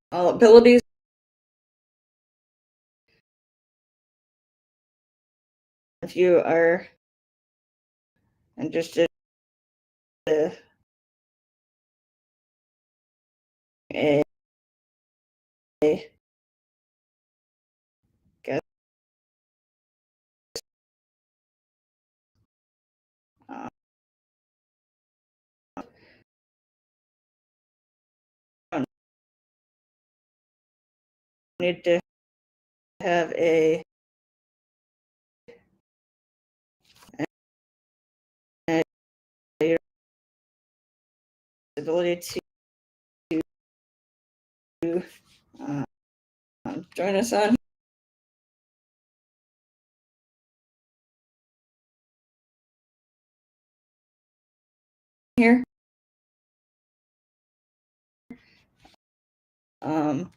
All abilities. If you are interested in a guest, need to have a ability to join us on here. Um,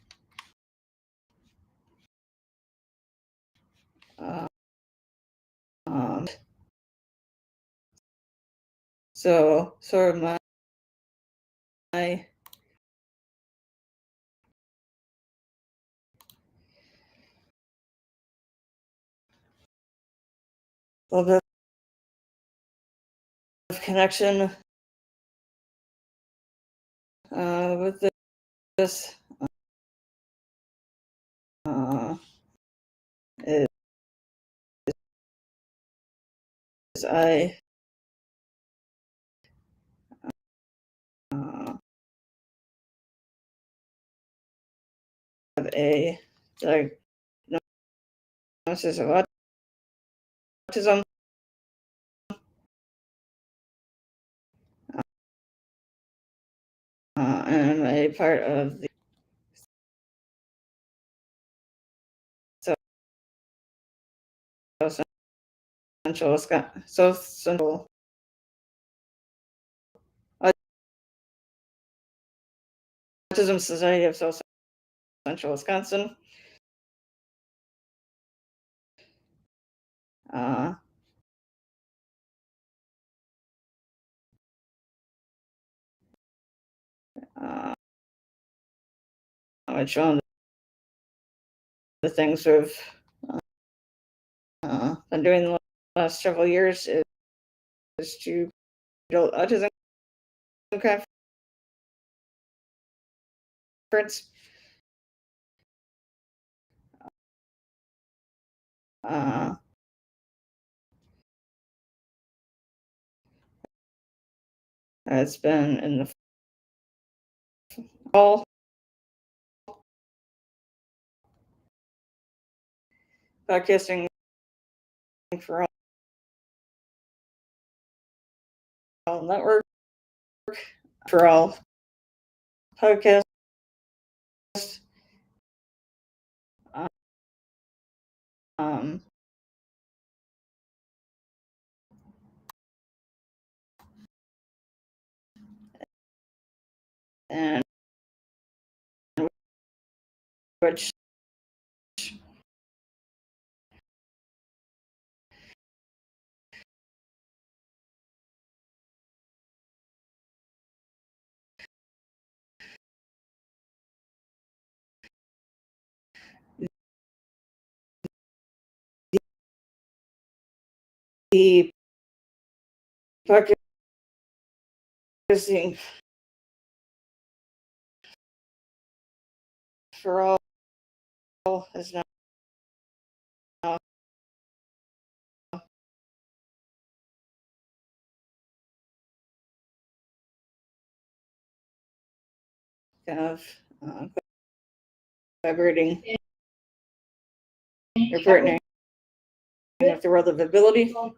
so sort of my little bit of connection with this is I have a diagnosis of autism. And a part of the Central Autism Society of South Central Wisconsin. Which one of the things we've been doing the last several years is to build autism conference. It's been in the fall. Podcasting for all network, for all podcasts. And which the podcasting for all is now kind of collaborating or partnering with the world of ability. So,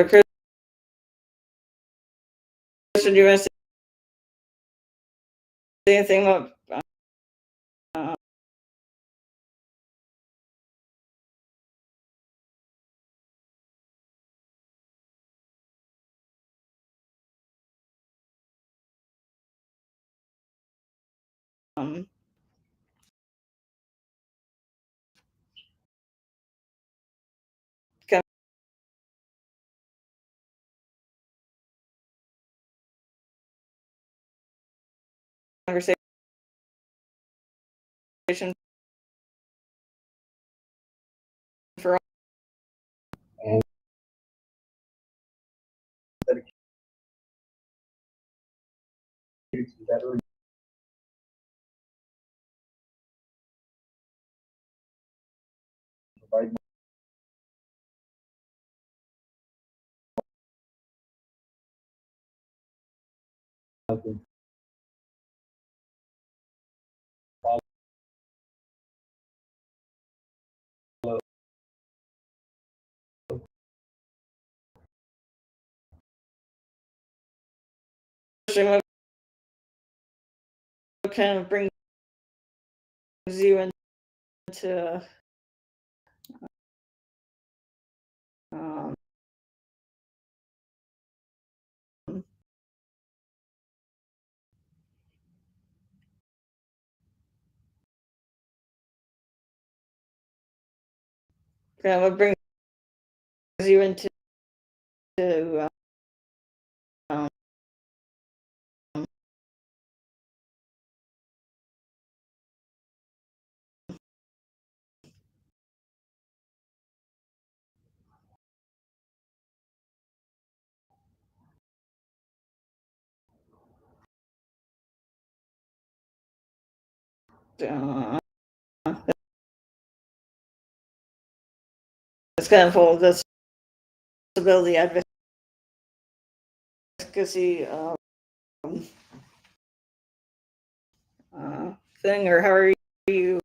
Christian, do you want to say anything about conversation for all? And better provide nothing. What kind of brings you into what brings you into it's kind of full disability advocacy thing, or how are you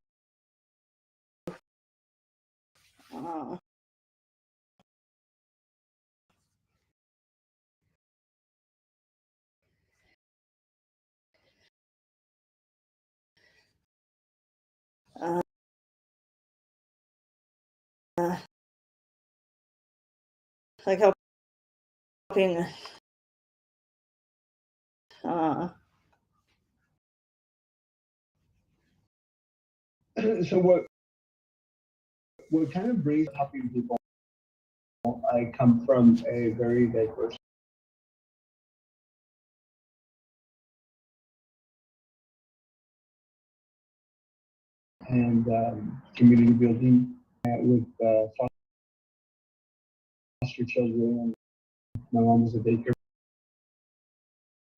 like helping So what kind of brings helping people? I come from a very diverse and community building with foster children. My mom was a daycare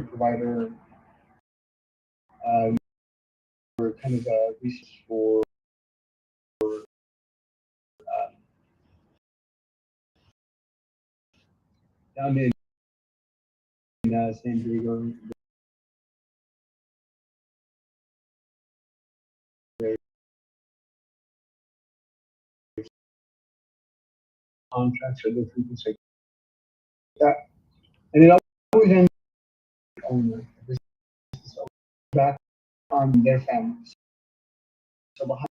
provider. We're kind of a resource for down in San Diego. There's contracts or different things like that, and it always ends with the owner. This is back on their families. So behind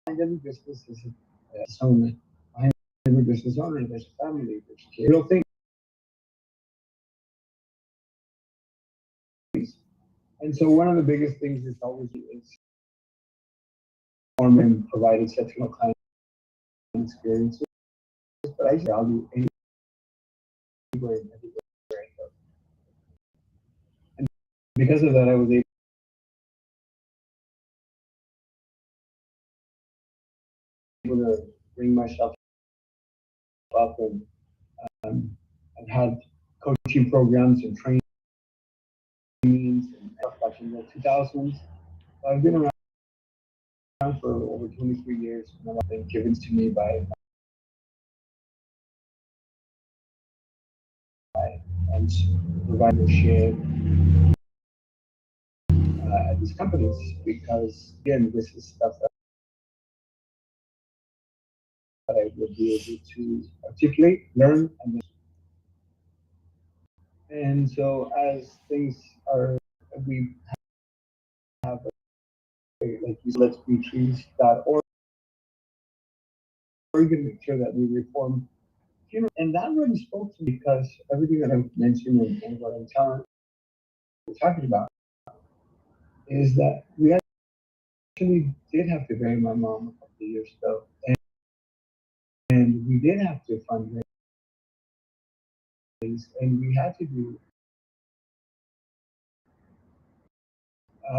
every business is a owner. Behind every business owner, there's a family, there's kids. Real thing. And so one of the biggest things is always is form and provide exceptional client experiences. But I value anywhere and everywhere I go. And because of that, I was able able to bring myself up, and um, I've had coaching programs and trainings and stuff back in the 2000s. I've been around for over 23 years, and I've been given to me by and providers share at these companies, because again, this is stuff that I would be able to articulate, learn, and so as things are, we have like let's be trees.org, we're going to make sure that we reform. And that really spoke to me, because everything that I've mentioned and what I'm talking about is that we actually did have to bury my mom a couple of years ago, and we did have to fundraise, and we had to do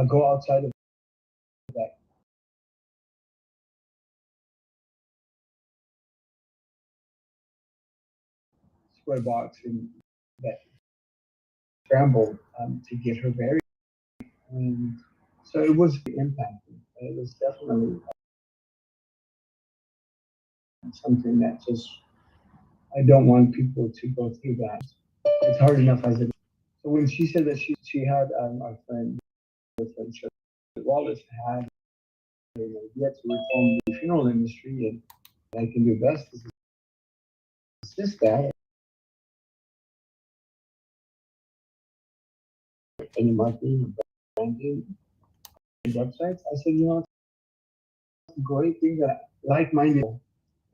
go outside of that square box and that scramble to get her buried. And so it was impacting. It was definitely something that just, I don't want people to go through that. It's hard enough as it is. So when she said that she had our friend Wallace had an idea to reform the funeral industry, and I can do best is assist that. Any marketing, branding, websites. I said, it's a great thing that like-minded,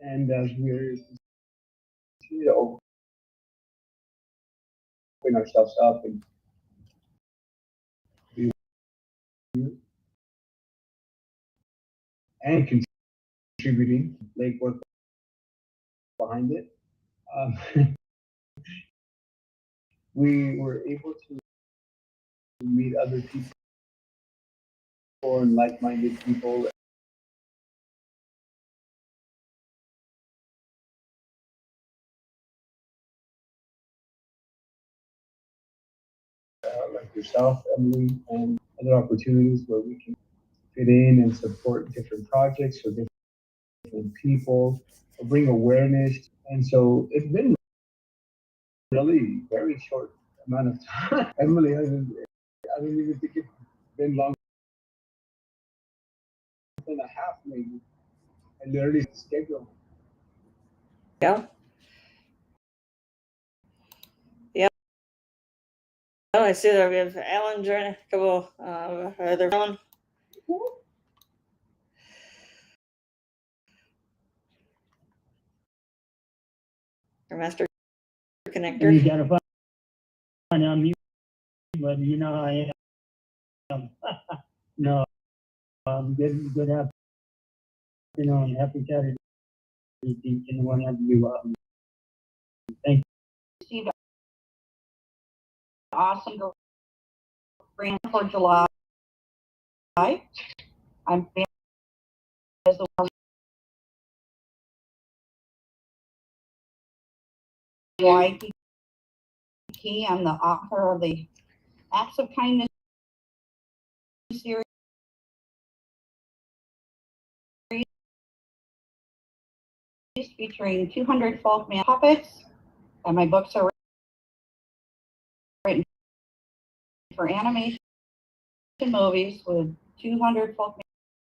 and as we're continue to open ourselves up and do and contributing legwork behind it, we were able to meet other people and like-minded people. Like yourself, Emily, and other opportunities where we can fit in and support different projects or different people or bring awareness. And so it's been really very short amount of time. Emily hasn't, I don't even think it's been longer than a half, maybe. I literally scheduled. Yeah. Yeah. Oh, I see that we have Alan joining. A couple other Alan. Our master connector. You gotta find on mute, but you know I am. No, good afternoon, happy Saturday to each and one of you. Thank Received an awesome grant for July. I'm as the YPP. I'm the author of the Acts of Kindness series, featuring 200 folk man puppets, and my books are written for animation movies with 200 folk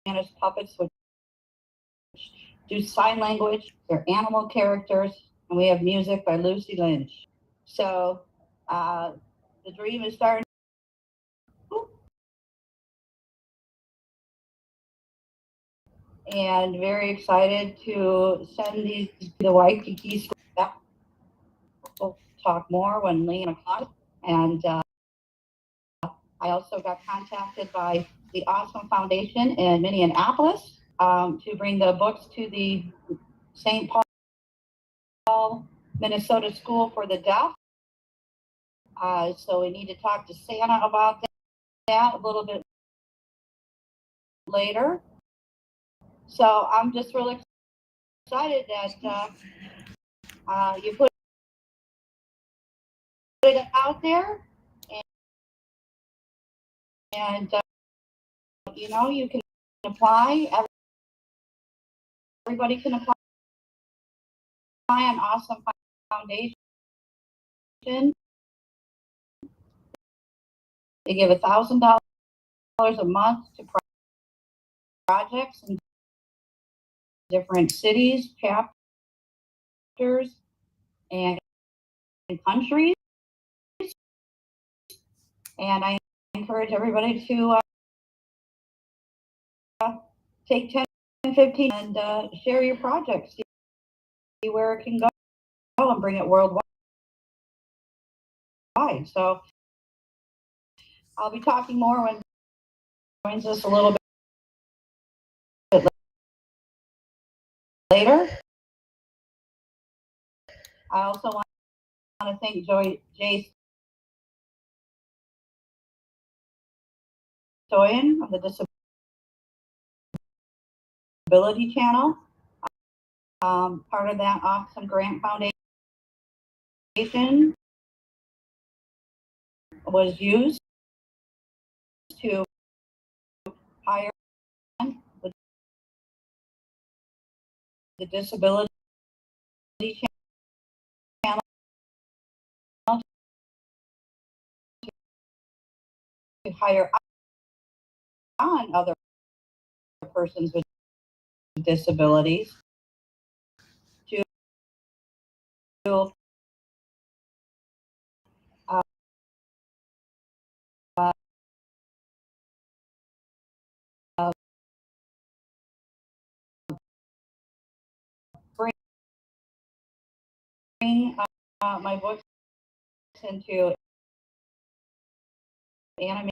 man puppets, which do sign language. They're animal characters, and we have music by Lucy Lynch. So the dream is starting. And very excited to send these to the Waikiki School. Yeah. We'll talk more when Lee and o'clock. And I also got contacted by the Awesome Foundation in Minneapolis to bring the books to the St. Paul, Minnesota School for the Deaf. So we need to talk to Santa about that a little bit later. So I'm just really excited that you put it out there, and you know, you can apply. Everybody can apply on Awesome Foundation. They give $1,000 a month to projects in different cities, chapters, and countries. And I encourage everybody to take 10, 15, and share your projects, see where it can go, and bring it worldwide. So I'll be talking more when joins us a little bit later. I also want to thank Jay Stoyan of the Disability Channel, part of that Awesome Grant Foundation was used to hire with the Disability Channel to hire on other persons with disabilities to bring my books into animation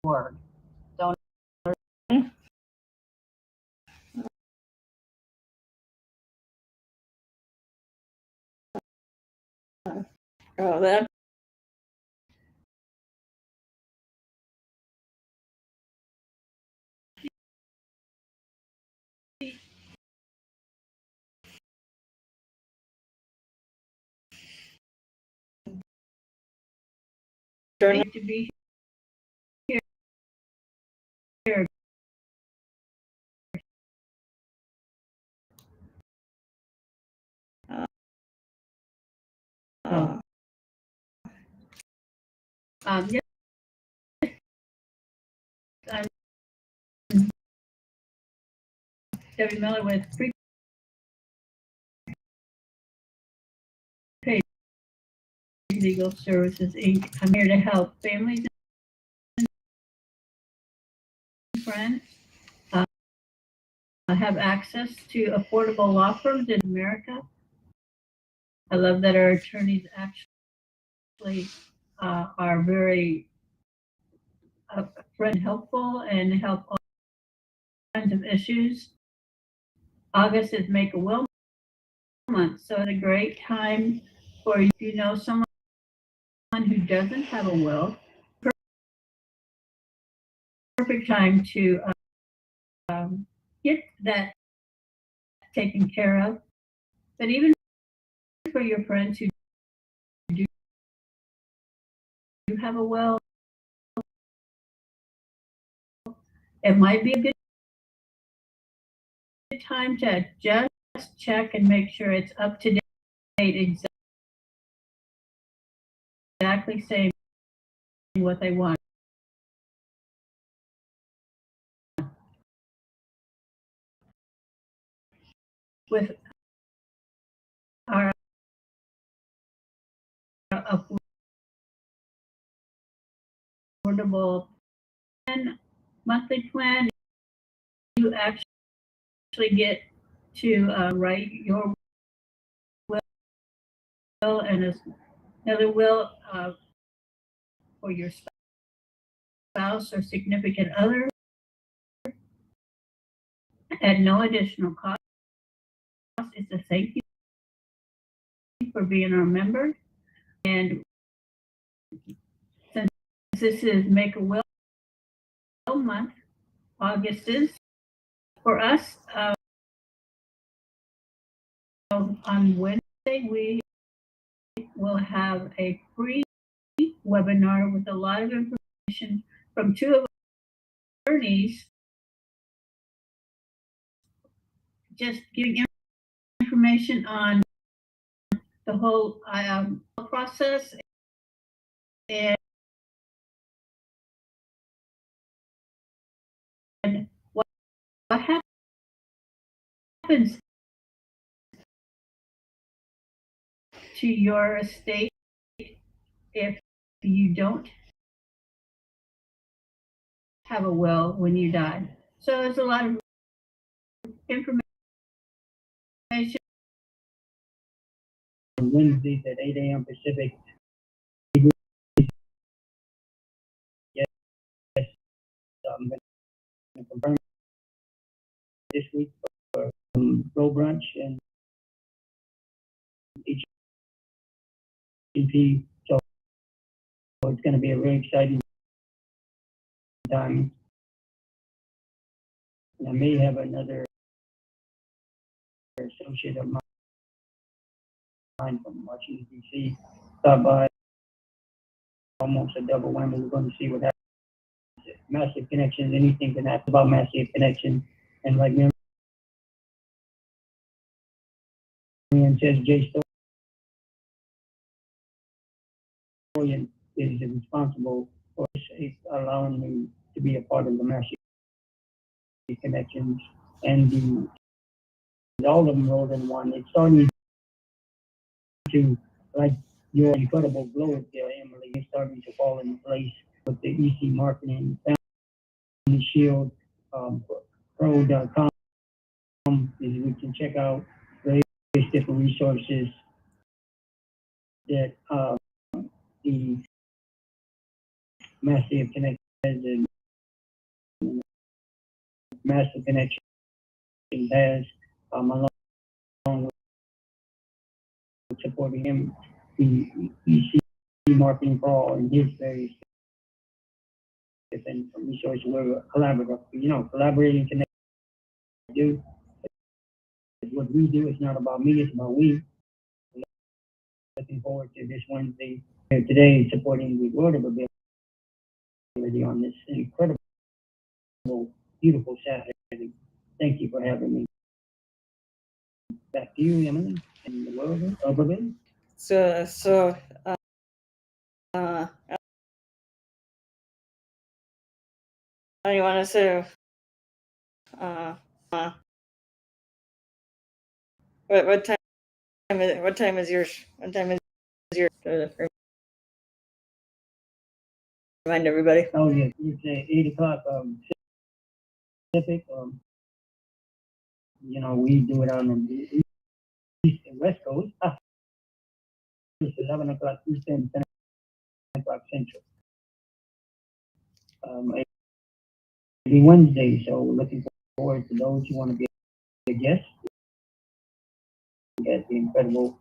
work. Don't Oh, that. Great to be here. Yes, I'm Debbie Miller with Prepaid Legal Services, Inc. I'm here to help families and friends have access to affordable law firms in America. I love that our attorneys actually are very friend helpful and help all kinds of issues. August is Make a Will month, so it's a great time for you know someone who doesn't have a will. Perfect time to get that taken care of. But even for your friends who do have a will, it might be a good time to just check and make sure it's up to date, exactly saying what they want. With our affordable monthly plan, you actually get to write your will and another will for your spouse or significant other at no additional cost. It's a thank you for being our member. And since this is Make a Will month. August is for us. On Wednesday, we will have a free webinar with a lot of information from two of our attorneys, just giving information on the whole process and what happens to your estate if you don't have a will when you die. So there's a lot of information. Wednesdays at 8 a.m. Pacific. Yes, I'm going to confirm this week for Go Brunch and HEP. So it's going to be a very exciting time. And I may have another associate of mine from Washington, D.C. stop by. Almost a double whammy. We're going to see what happens. Massive connections. Anything can happen about massive connection. And like Marianne says, Jay Storian is responsible for allowing me to be a part of the massive connections, and all of them rolled in one. It's starting to, like your incredible glow there, Emily, it's starting to fall into place with the EC marketing, Family Shield, pro.com, is we can check out various different resources that the massive connection and massive connection has, along with supporting him, the EC marketing for all and his various different resources. We're collaborative, collaborating, connect, do. What we do is not about me, it's about we. Looking forward to this Wednesday today, supporting the World of Ability on this incredible, beautiful Saturday. Thank you for having me. Back to you, Emily, in the World of Ability. So you want to say what time is yours? What time is yours? Remind everybody. Oh yes, it's 8 o'clock Pacific. We do it on the East and West Coast. It's 11 o'clock Eastern, 10 o'clock Central. Every Wednesday, so looking forward to those who want to be a guest. We had the incredible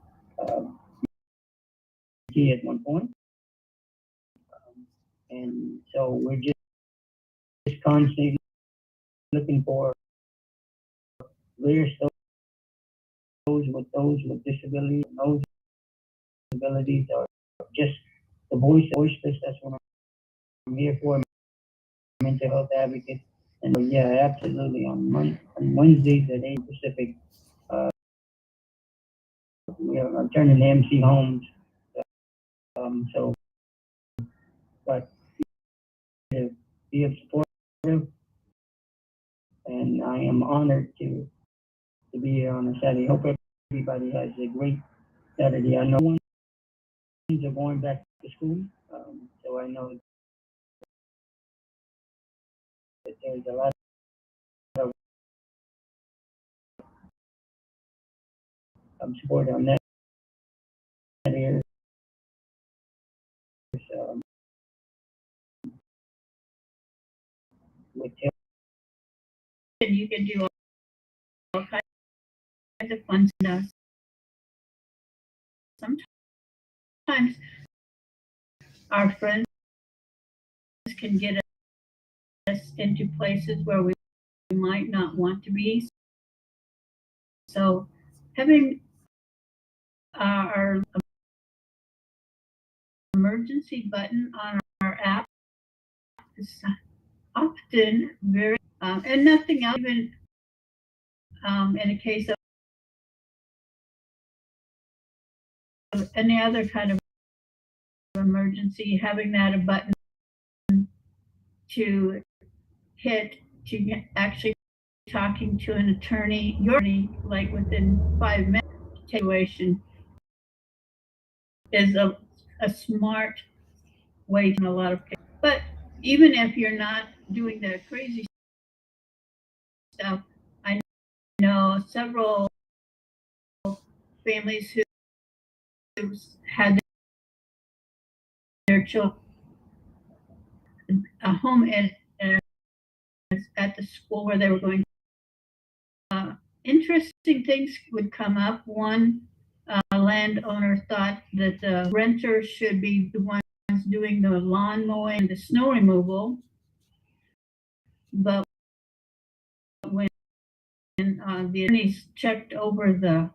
key at one point. And so we're just constantly looking for various those with disabilities, and those disabilities are just the voiceless. That's what I'm here for. Mental health advocate. And yeah, absolutely. On Wednesdays at 8 Pacific, we are turning to MC Homes. So, but to be supportive, and I am honored to be here on a Saturday. Hope everybody has a great Saturday. I know ones are going back to school, so I know that there's a lot of support on that area. With You can do all kinds of fun stuff. Sometimes our friends can get us into places where we might not want to be. So having our emergency button on our app is often very, and nothing else, even in a case of any other kind of emergency, having that a button to hit to actually talking to an attorney, your attorney, like within 5 minutes situation is a smart way in a lot of cases. But even if you're not doing the crazy stuff, I know several families who had their children a home at the school where they were going. Interesting things would come up. One landowner thought that the renter should be the ones doing the lawn mowing and the snow removal, but when the attorneys checked over the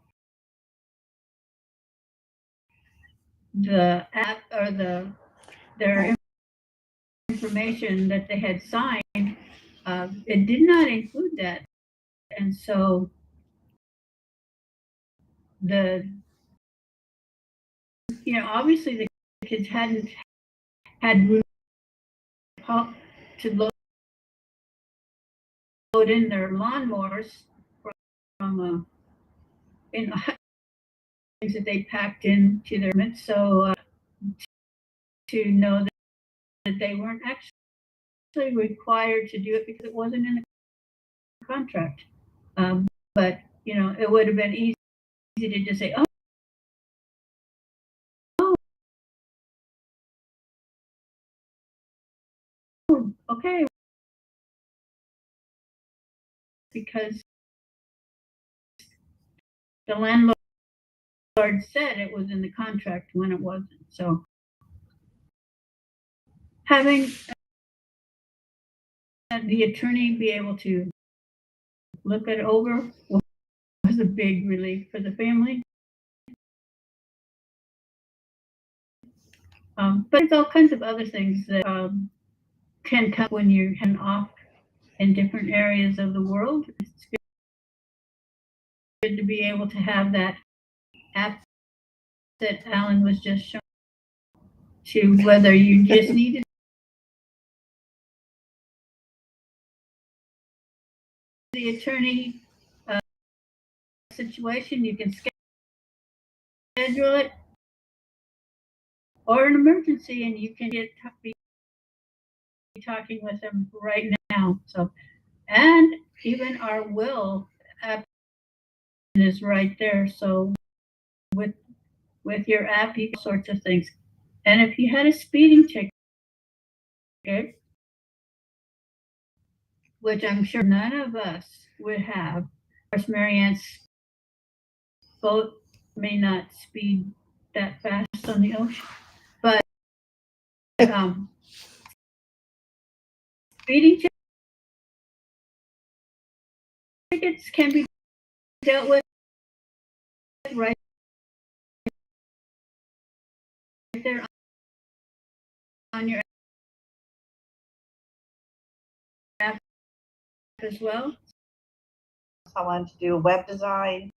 app or their information that they had signed, it did not include that, and so obviously the kids hadn't had room to load in their lawnmowers from things that they packed into their mitts. So to know that they weren't actually required to do it because it wasn't in the contract. But it would have been easy to just say, oh, okay, because the landlord said it was in the contract when it wasn't. So having the attorney be able to look it over was a big relief for the family. But there's all kinds of other things that can come when you're heading off in different areas of the world. It's good to be able to have that app that Alan was just showing, to whether you just needed the attorney situation, you can schedule it, or an emergency, and you can be talking with them right now. So, and even our will app is right there. So with your app, you can do all sorts of things. And if you had a speeding ticket, which I'm sure none of us would have, of course, Marianne's boat may not speed that fast on the ocean, but speeding tickets can be dealt with right there on your app as well. I wanted to do web design.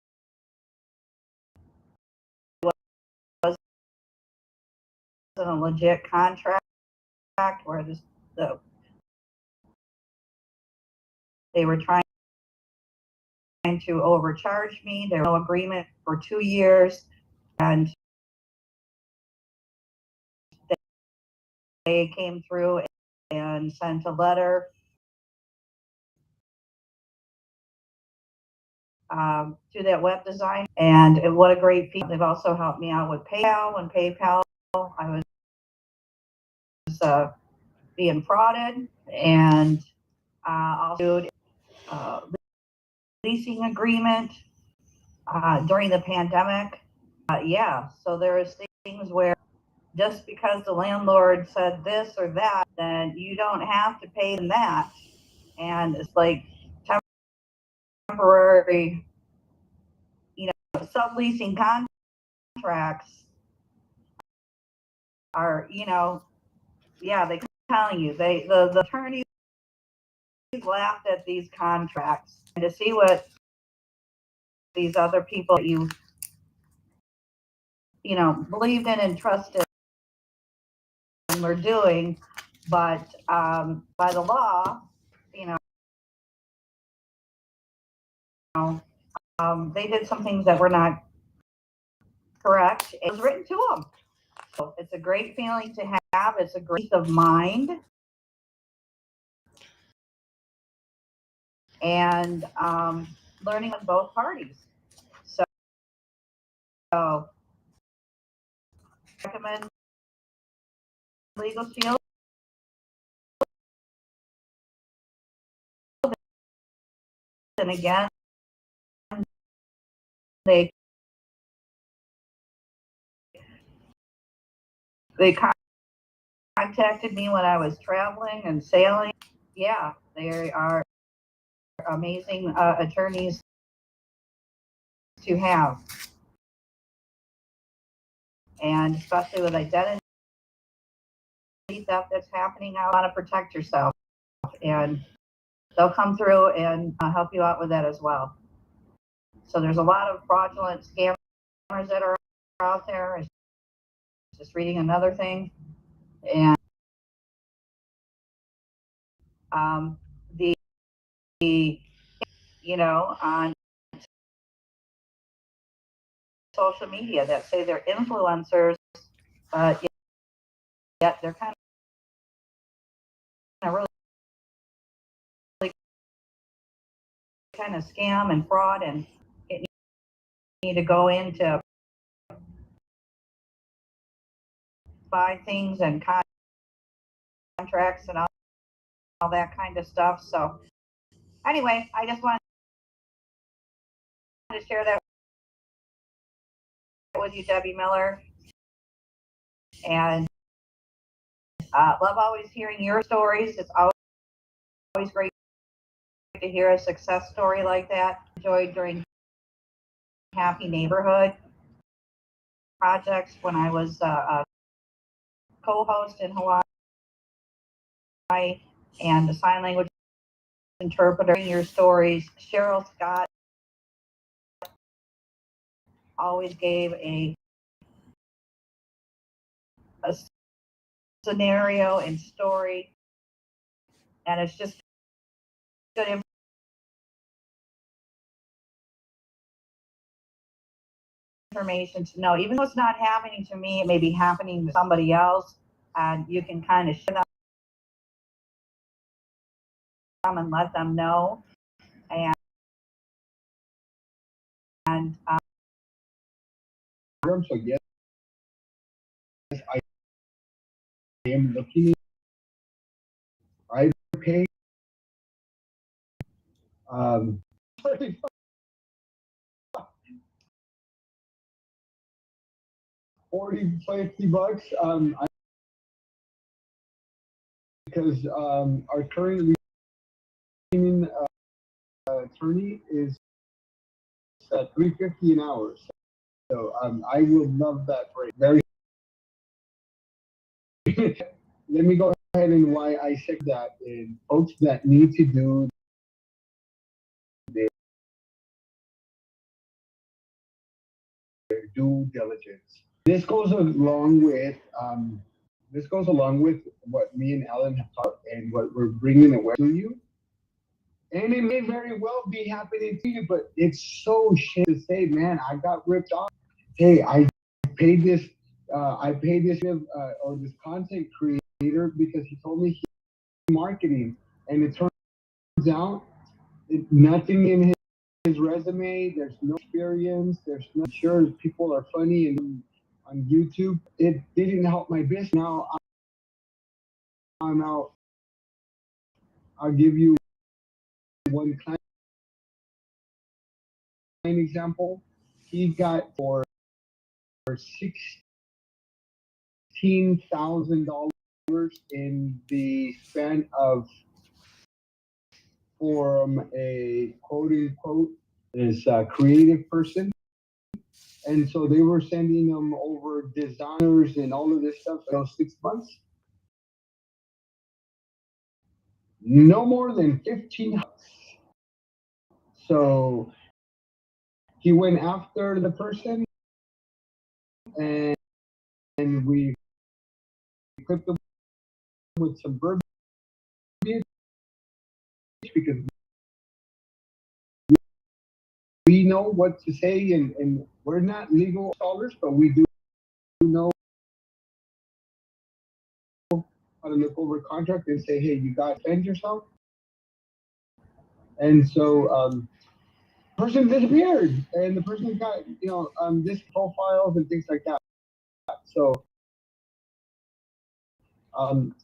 It wasn't a legit contract where they were trying to overcharge me. There was no agreement for 2 years, and they came through and sent a letter to that web design, and what a great people. They've also helped me out with PayPal. When PayPal, I was being frauded, and also leasing agreement during the pandemic. So there's things where just because the landlord said this or that, then you don't have to pay them that. And it's like temporary, subleasing contracts are, yeah, they telling you, the attorneys laughed at these contracts, and to see what these other people that believed in and trusted and were doing, but by the law, they did some things that were not correct. It was written to them. So it's a great feeling to have. It's a great peace of mind. And learning on both parties. So recommend Legal Shield. And again, they contacted me when I was traveling and sailing. Yeah, they are amazing attorneys to have. And especially with identity theft that's happening out, you want to protect yourself. And they'll come through and help you out with that as well. So there's a lot of fraudulent scammers that are out there. I was just reading another thing. And on social media that say they're influencers, yet they're kind of really kind of scam and fraud, and it need to go into buy things and contracts and all that kind of stuff. So anyway, I just wanted to share that with you, Debbie Miller, and love always hearing your stories. It's always great to hear a success story like that. Enjoyed during Happy Neighborhood projects when I was a co-host in Hawaii, and the sign language interpreter. Your stories. Cheryl Scott always gave a scenario and story, and it's just good information to know. Even though it's not happening to me, it may be happening to somebody else, and you can kind of share them and let them know. And So yes, I am looking at private pay. 40, 50 bucks. Because our current attorney is at $3.50 an hour. So I would love that rate. Very. Let me go ahead and why I said that is folks that need to do their due diligence. This goes along with what me and Ellen have taught and what we're bringing away to you. And it may very well be happening to you, but it's so shit to say, man, I got ripped off. Hey, I paid this or this content creator because he told me he's marketing, and it turns out nothing in his resume. There's no experience. There's no sure people are funny and on YouTube. It didn't help my business. Now I'm out. I'll give you one client example. He got for 16 $15,000 in the span of, from a quote unquote is a creative person. And so they were sending them over designers and all of this stuff for those 6 months. No more than 15. So he went after the person, and we equipped them with some verbiage because we know what to say, and we're not legal scholars, but we do know how to look over a contract and say, hey, you got to defend yourself. And so person disappeared, and the person got, this profiles and things like that. So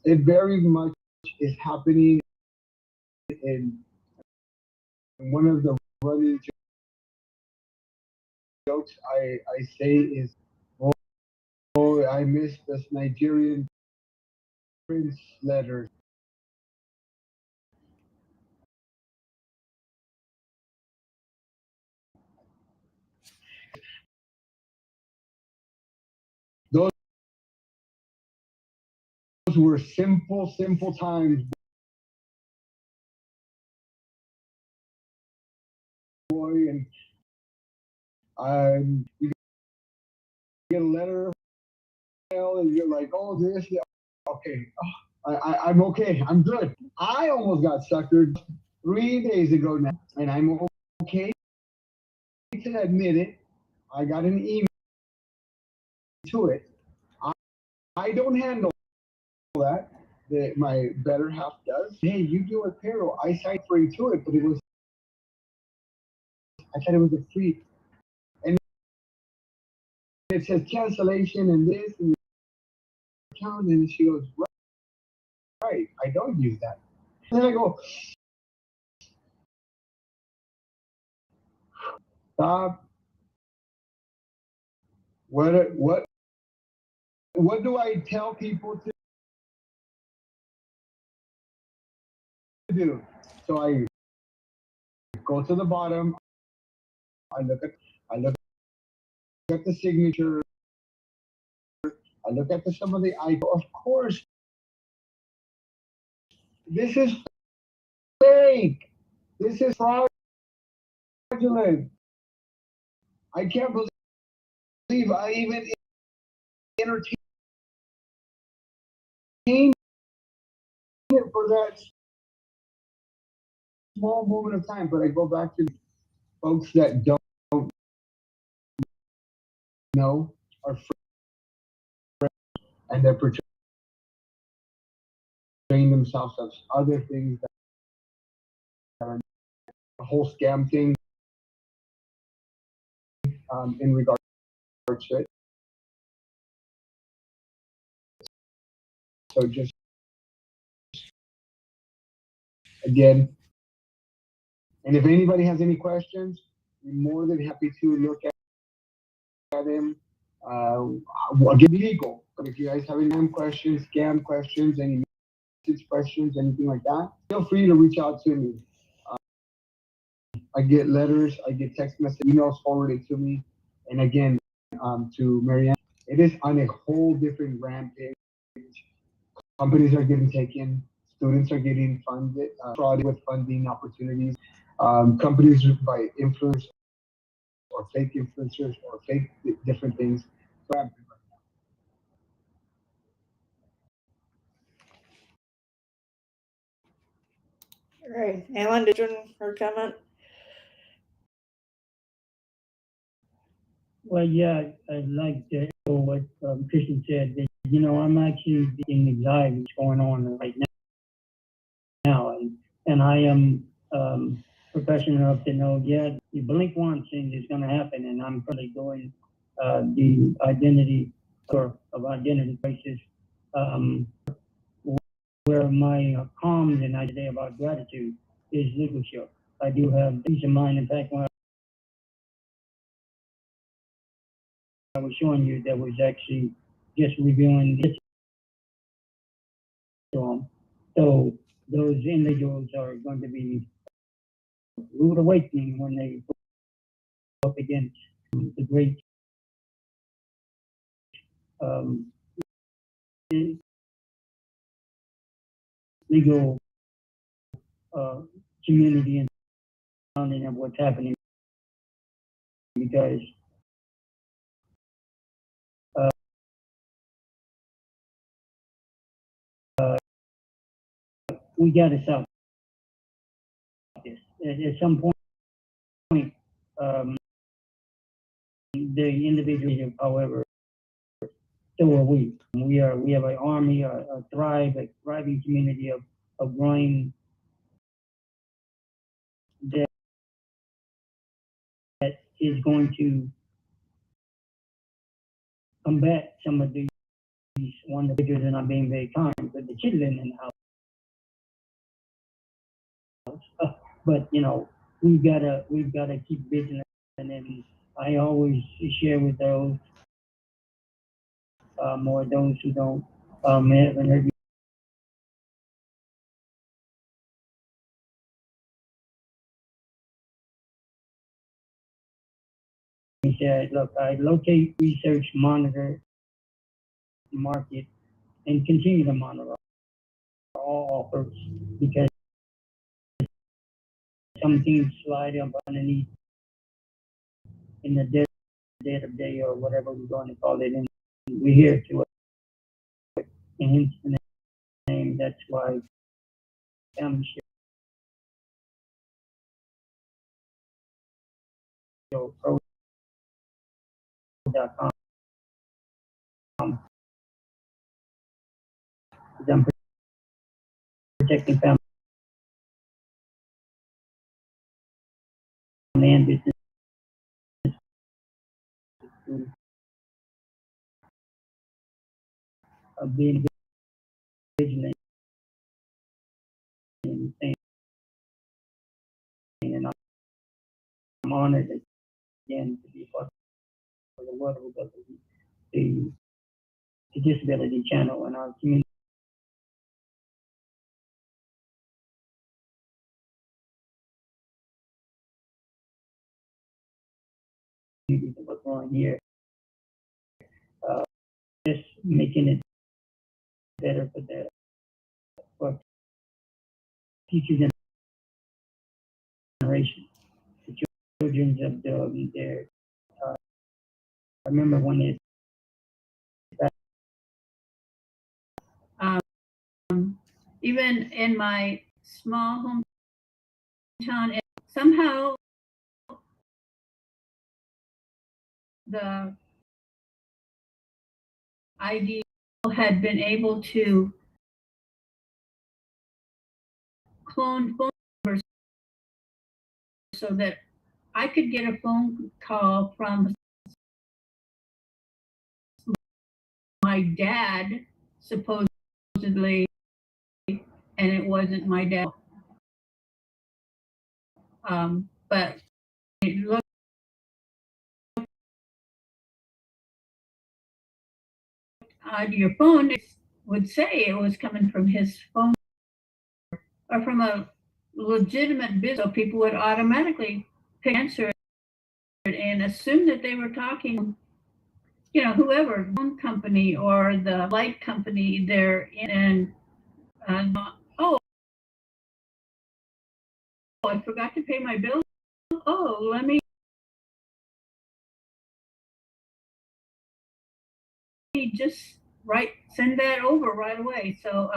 it very much is happening. In one of the running jokes I say is, oh, I miss this Nigerian prince letter. Those were simple times, boy. And you get a letter and you're like, oh, this, yeah, okay, I'm okay, I'm good. I almost got suckered 3 days ago now, and I'm okay to admit it. I got an email to it. I don't handle that. My better half does. Hey, you do a payroll. I signed for to it, but I thought it was a free. And it says cancellation and this and the account, and she goes, right, I don't use that. And then I go, stop. What do I tell people to do? So I go to the bottom. I look at the signature. I look at some of the items. Of course, this is fake. This is fraudulent. I can't believe I even entertained it for that small moment of time. But I go back to folks that don't know are friends, and they're portraying themselves as other things that are a whole scam thing in regards to it. So just again, and if anybody has any questions, I'm more than happy to look at them. Again, legal. But if you guys have any questions, scam questions, any message questions, anything like that, feel free to reach out to me. I get letters, I get text messages, emails forwarded to me, and again, to Marianne, it is on a whole different rampage. Companies are getting taken, students are getting funded, fraud with funding opportunities. Companies by influencers or fake influencers or fake different things. All right, Alan, did you have a comment? Well, yeah, I'd like to echo what Christian said. That, I'm actually getting anxiety what's going on right now, and I am professional enough to know, yeah, you blink once and it's going to happen, and I'm probably doing the identity of identity crisis, where my calm and idea about gratitude is leadership. I do have peace of mind. In fact, when I was showing you, that was actually just reviewing this. So those individuals are going to be rude awakening when they go up against the great legal community and surrounding of what's happening, because we got to stop this. At some point, the individual, however, so are we. We have an army, a thriving community of growing that is going to combat some of these individuals that are not being very kind, but the children in the house. But we've gotta keep vigilant, and I always share with those or those who don't haven't heard me say, look, I locate, research, monitor, market, and continue to monitor all offers, because some things slide up underneath in the dead of day or whatever we're going to call it, and we're here to it. And hence the name. That's why I'm sure pro.com. I'm protecting family and business of being vigilant and saying, and I'm honored again to be part of the world of the disability channel in our community. That we're going here, just making it better for future generations, the children of their. I remember when it. Even in my small hometown, somehow the ID had been able to clone phone numbers so that I could get a phone call from my dad, supposedly, and it wasn't my dad. But it looked on your phone, it would say it was coming from his phone or from a legitimate business. So people would automatically answer it and assume that they were talking, whoever, phone company or the light company they're in, and oh, I forgot to pay my bill. Oh, let me just send that over right away. So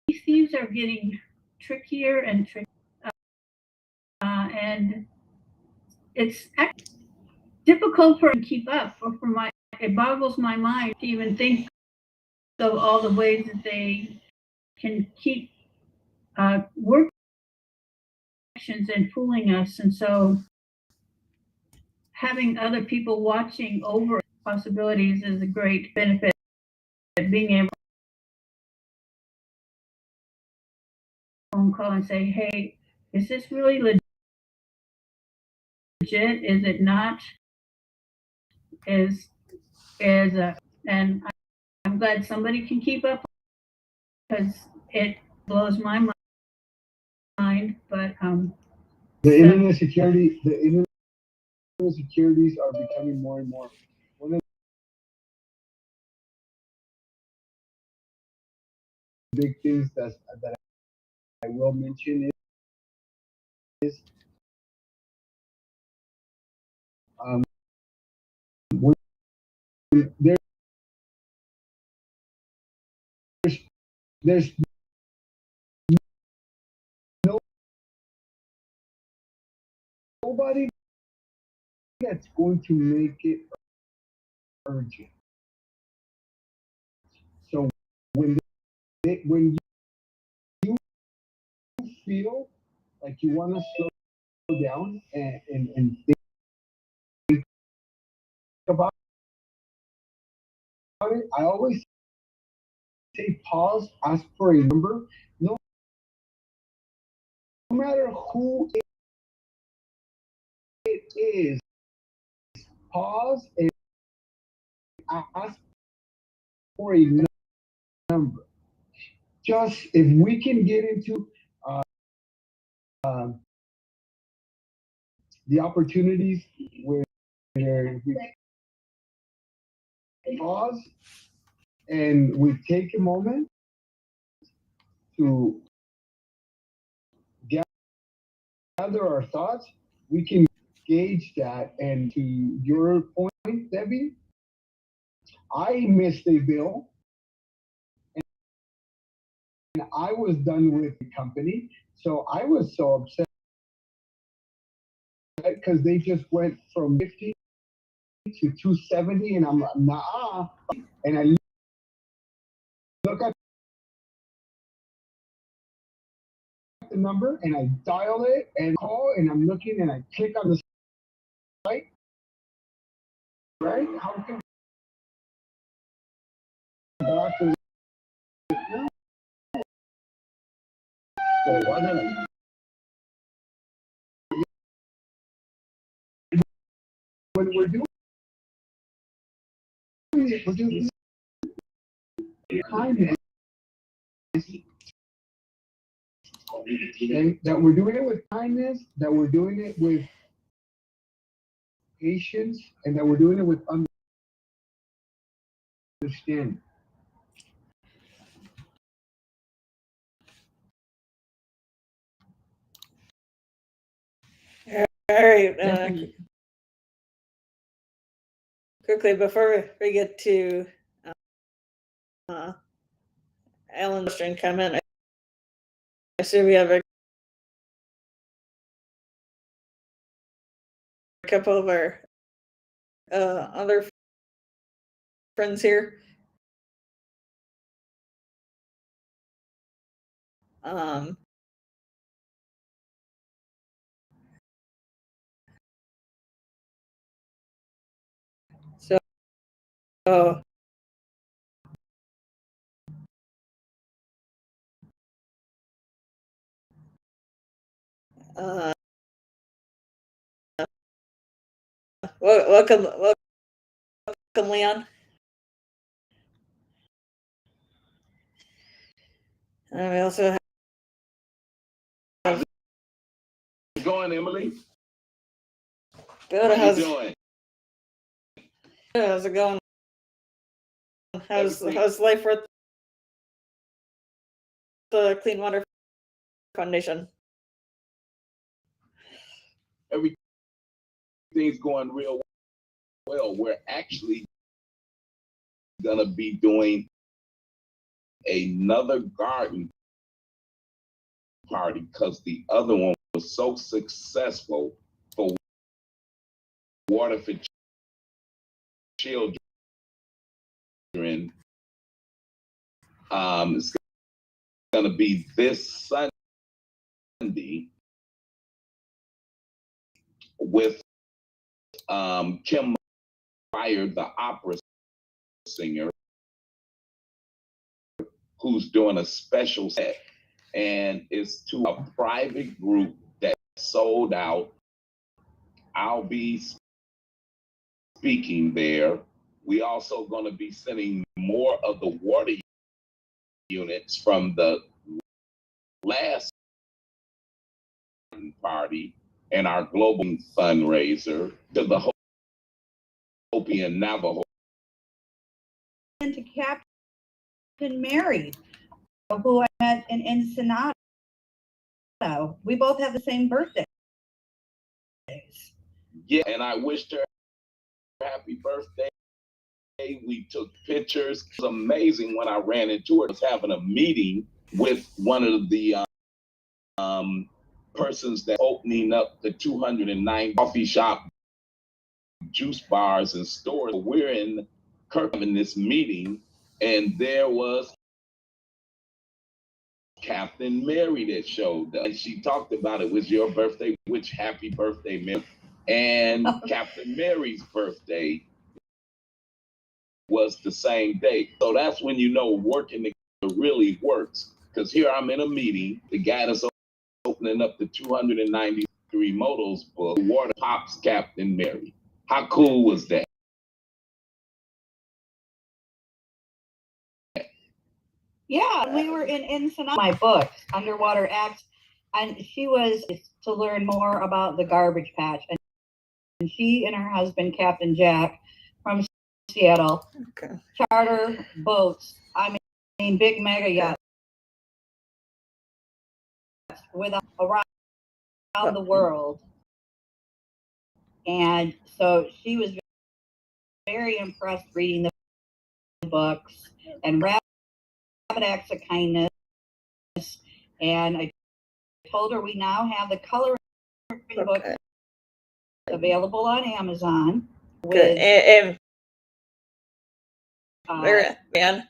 these thieves are getting trickier and trickier, and it's difficult for them to keep up. It boggles my mind to even think of all the ways that they can keep work actions and fooling us. And so having other people watching over possibilities is a great benefit. Being able to phone call and say, hey, is this really legit? Is it not? Is And I'm glad somebody can keep up because it blows my mind. But the internet securities are becoming more and more. One of the big things that I will mention is when there's nobody that's going to make it urgent. So when you feel like you want to slow down and think about it, I always say pause, ask for a number. No matter who it is, pause and ask for a number. Just if we can get into um, the opportunities where we pause and we take a moment to gather our thoughts, we can gauge that. And to your point, Debbie, I missed a bill and I was done with the company. So I was so upset because they just went from 50 to 270 and I'm like, nah. And I look at the number and I dial it and call and I'm looking and I click on the site, right? How can doctors go? When we're doing it, we're doing kindness. And that we're doing it with kindness, that we're doing it with patience, and that we're doing it with understanding. All right. definitely. Quickly before we get to Alan's question comment, I see we have a couple of our other friends here. So welcome, Leon. And we also have going, Emily? good. How you doing? How's it going? How's life with the Clean Water Foundation? Everything's going real well. We're actually gonna be doing another garden party because the other one was so successful for Water for Children. It's gonna be this Sunday with Kim Meyer, the opera singer, who's doing a special set, and it's to a private group that sold out. I'll be speaking there, We also going to be sending more of the water units from the last party and our global fundraiser to the Hopi and Navajo. And to Captain Mary, who I met in Ensenada. We both have the same birthdays. Yeah, and I wished her happy birthday. We took pictures. It was amazing when I ran into her. I was having a meeting with one of the persons that opening up the 209 coffee shop, juice bars, and stores. We're in Kirkham in this meeting, and there was Captain Mary that showed up. And she talked about it was your birthday, which happy birthday, Mary. And Captain Mary's birthday was the same day. So that's when you know working together really works. Because here I'm in a meeting, the guy that's opening up the 293 Motos book, Water Pops Captain Mary. How cool was that? Yeah, we were in Ensenada. My books, Underwater Acts, and she was to learn more about the garbage patch. And she and her husband, Captain Jack, from Seattle, charter boats. I mean, big mega yachts with around the world. And so she was very impressed reading the books and Rapid Acts of Kindness. And I told her we now have the coloring book available on Amazon. Good. With, Man,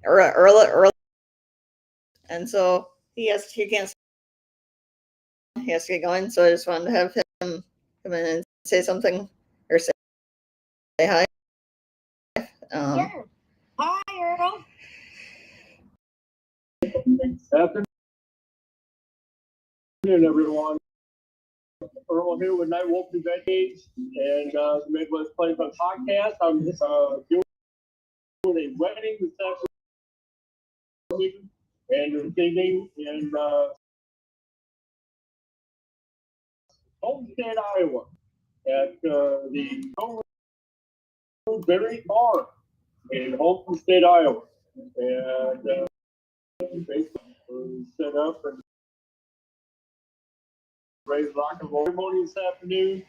early, and so he can't. He has to get going. So I just wanted to have him come in and say something or say hi. Sure. Hi, Earl. Afternoon, everyone. Earl here with Night Wolf Advocacy and the Midwest Playbook Podcast. I'm doing a wedding this afternoon and singing in Homestead, Iowa, at the Berry Bar in Homestead, Iowa. And basically set up and raise rock and roll ceremony this afternoon.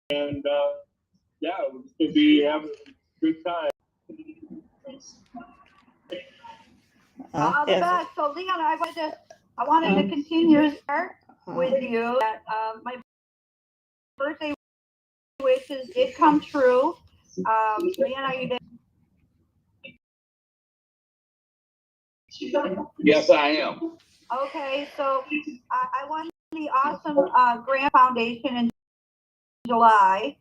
And yeah, we're just going to be having a good time. The best. So, Leon, I wanted to continue with you. My birthday wishes did come true. Leon, are you there? Yes, I am. Okay, so I won the Awesome Grant Foundation in July,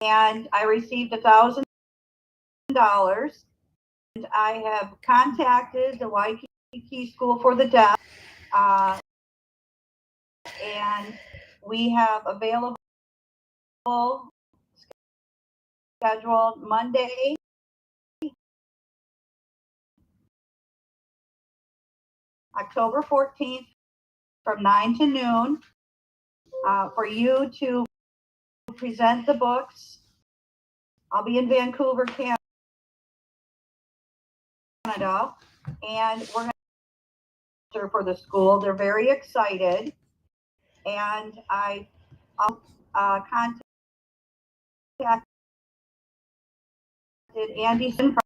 and I received $1,000. And I have contacted the Waikiki School for the Deaf, and we have available scheduled Monday, October 14th, from 9 to noon, for you to present the books. I'll be in Vancouver, Canada, and we're going to for the school. They're very excited, and I'll contact Andy from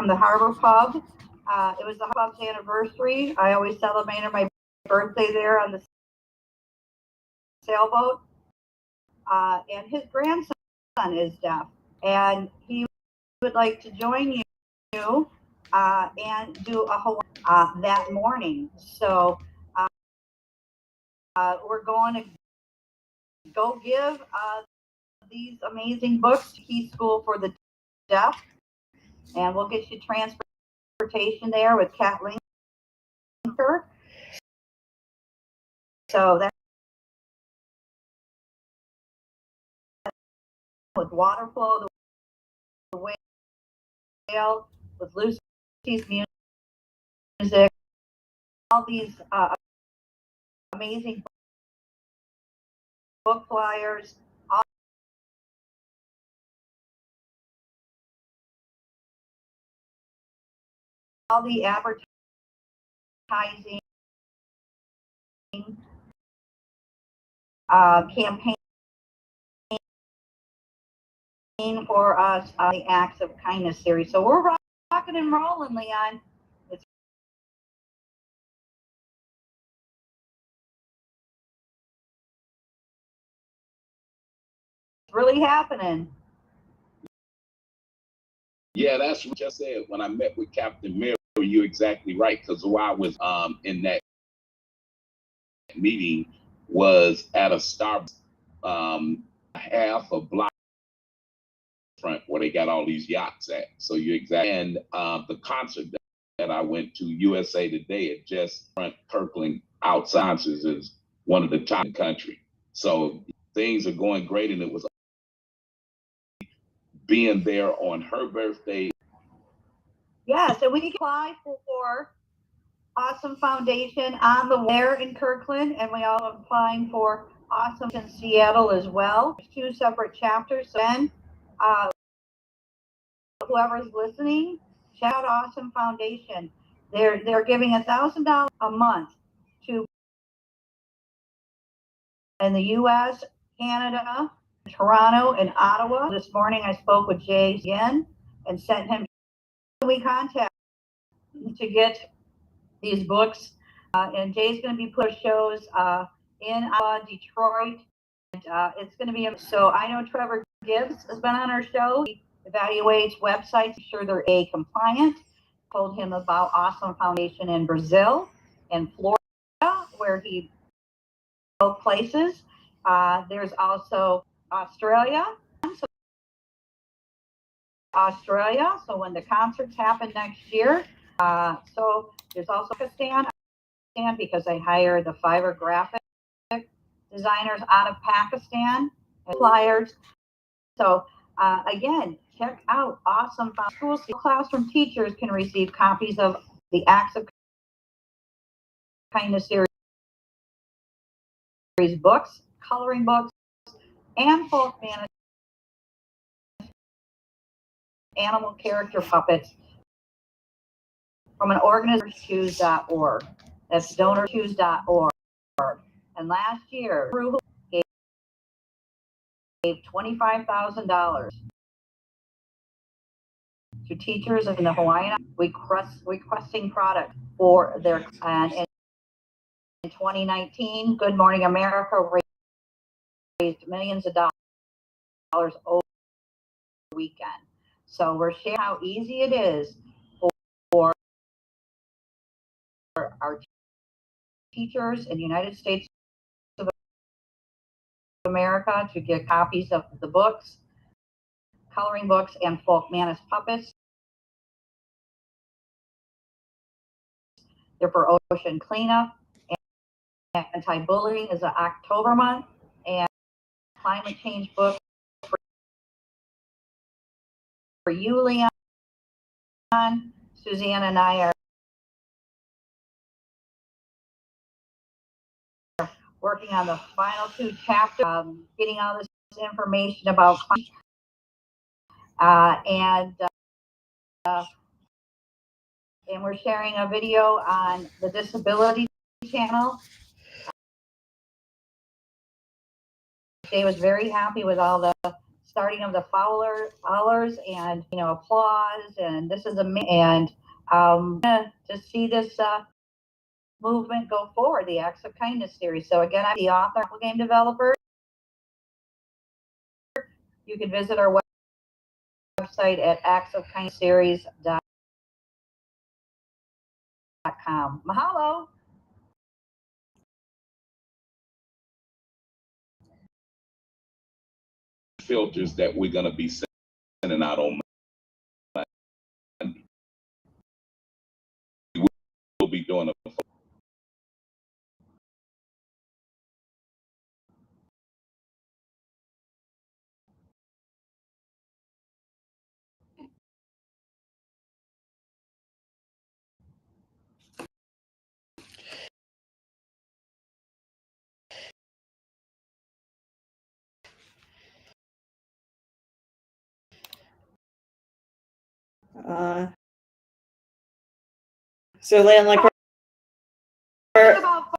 the Harbor Pub. It was the pub's anniversary. I always celebrated my birthday there on the sailboat. And his grandson is deaf, and he would like to join you and do a Hawaii that morning. So we're going to go give these amazing books to Key School for the Deaf, and we'll get you transportation there with Kathleen. So with water flow, the whale, with Lucy's music, all these amazing book flyers, all the advertising campaign for us on the Acts of Kindness series. So we're rocking and rolling, Leon. It's really happening. Yeah, that's what I said. When I met with Captain Mary, you're exactly right. Because while I was in that meeting was at a Starbucks half a block front where they got all these yachts at. So you're exactly. And the concert that I went to, USA Today, it just front Kirkland outside is one of the top in the country. So things are going great, and it was being there on her birthday. Yeah, so we can apply for Awesome Foundation on the there in Kirkland, and we all are applying for Awesome in Seattle as well. There's 2 separate chapters. So then, whoever's listening, check out Awesome Foundation. They're giving $1,000 a month to in the U.S., Canada, Toronto, and Ottawa. This morning I spoke with Jay again and sent him. We contact to get these books, and Jay's going to be putting shows in Detroit. And, it's going to be so. I know Trevor Gibbs has been on our show. He evaluates websites, sure they're A compliant. Told him about Awesome Foundation in Brazil and Florida, where he both places. There's also Australia. So when the concerts happen next year, so there's also Pakistan because I hire the fiber graphic designers out of Pakistan and flyers. So again, check out Awesome Schools. Classroom teachers can receive copies of the Acts of Kindness series books, coloring books, and folk fantasy animal character puppets from an organization, choose.org. That's donorchoose.org. And last year, gave $25,000 to teachers in the Hawaiian requesting product for their, and in 2019, Good Morning America raised millions of dollars over the weekend. So we're sharing how easy it is for our teachers in the United States of America to get copies of the books, coloring books, and folk manus puppets. They're for ocean cleanup, and anti-bullying is an October month, and climate change book for you, Leon. Suzanne and I are working on the final 2 chapters, getting all this information about and we're sharing a video on the disability channel. Jay was very happy with all the starting of the followers and applause, and this is and to see this movement go forward, the Acts of Kindness series. So again, I'm the author, game developer. You can visit our website at actsofkindnessseries.com. Mahalo. Filters that we're going to be sending out on Monday. We'll be doing a So Leon, like Talking about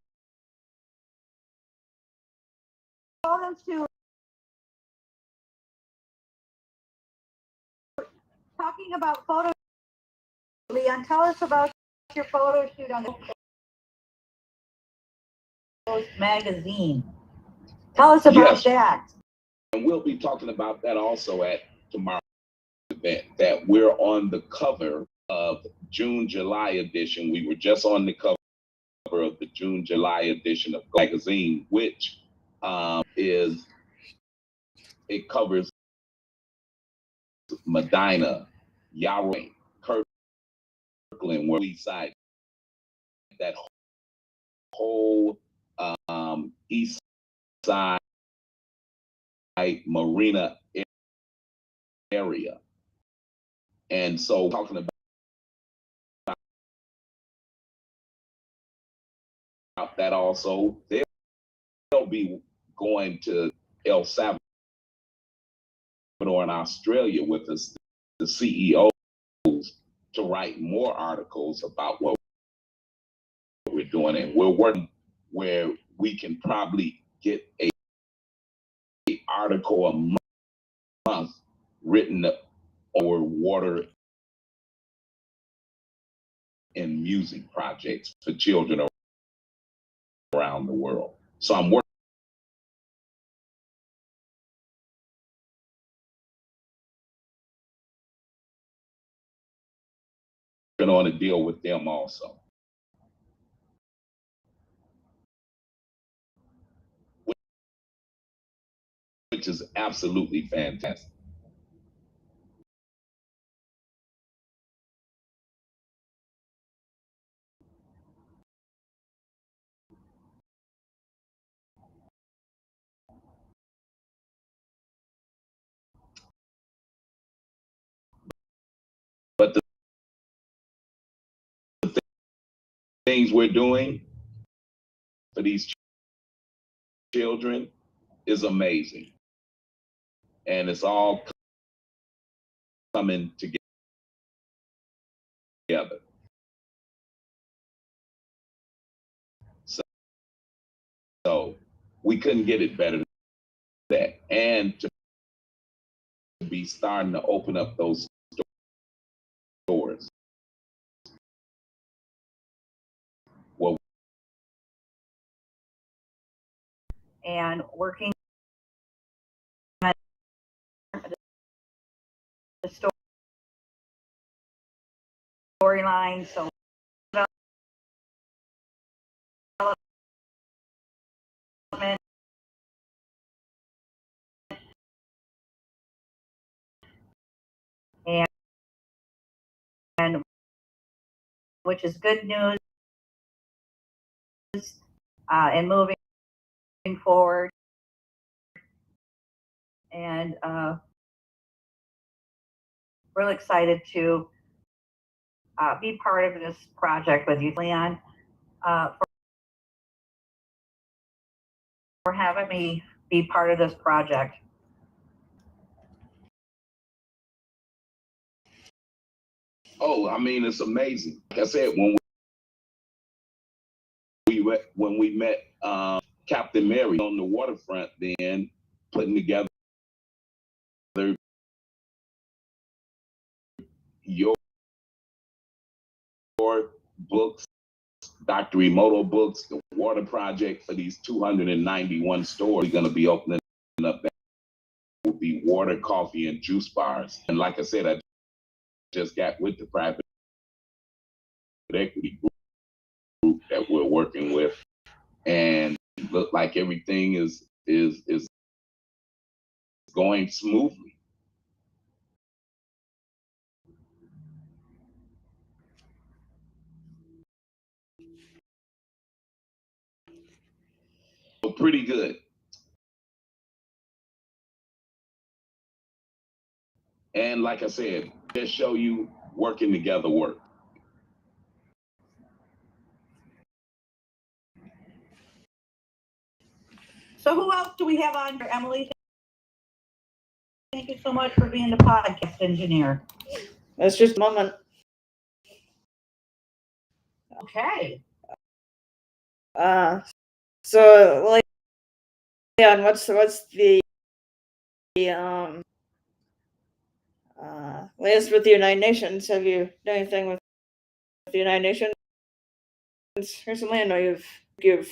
photos too. Talking about photos, Leon, tell us about your photo shoot on the Post magazine. Tell us about that. And we'll be talking about that also at tomorrow's event, that we're on the cover of June, July edition. We were just on the cover of the June, July edition of magazine, which it covers Medina, Yarrow, Kirkland, where we side, that whole east side marina area. And so talking about that also, they'll be going to El Salvador in Australia with us, the CEOs, to write more articles about what we're doing. And we're working where we can probably get a article a month written over water and music projects for children around the world. So I'm working on a deal with them also, which is absolutely fantastic. But the things we're doing for these children is amazing. And it's all coming together. So we couldn't get it better than that. And to be starting to open up those doors. Well, And working on the storyline. So and which is good news, and moving forward. And really excited to be part of this project with you, Leon, for having me be part of this project. oh, I mean, it's amazing. Like I said, when we met Captain Mary on the waterfront, then putting together your books, Dr. Emoto books, the water project for these 291 stores we're going to be opening up. That will be water, coffee, and juice bars. And like I said, I just got with the private equity group that we're working with, and look like everything is going smoothly. So pretty good. And like I said, just show you working together work. So who else do we have on here, Emily? Thank you so much for being the podcast engineer. That's just a moment. Okay. So Leon, what's the latest with the United Nations? Have you done anything with the United Nations recently? I know you've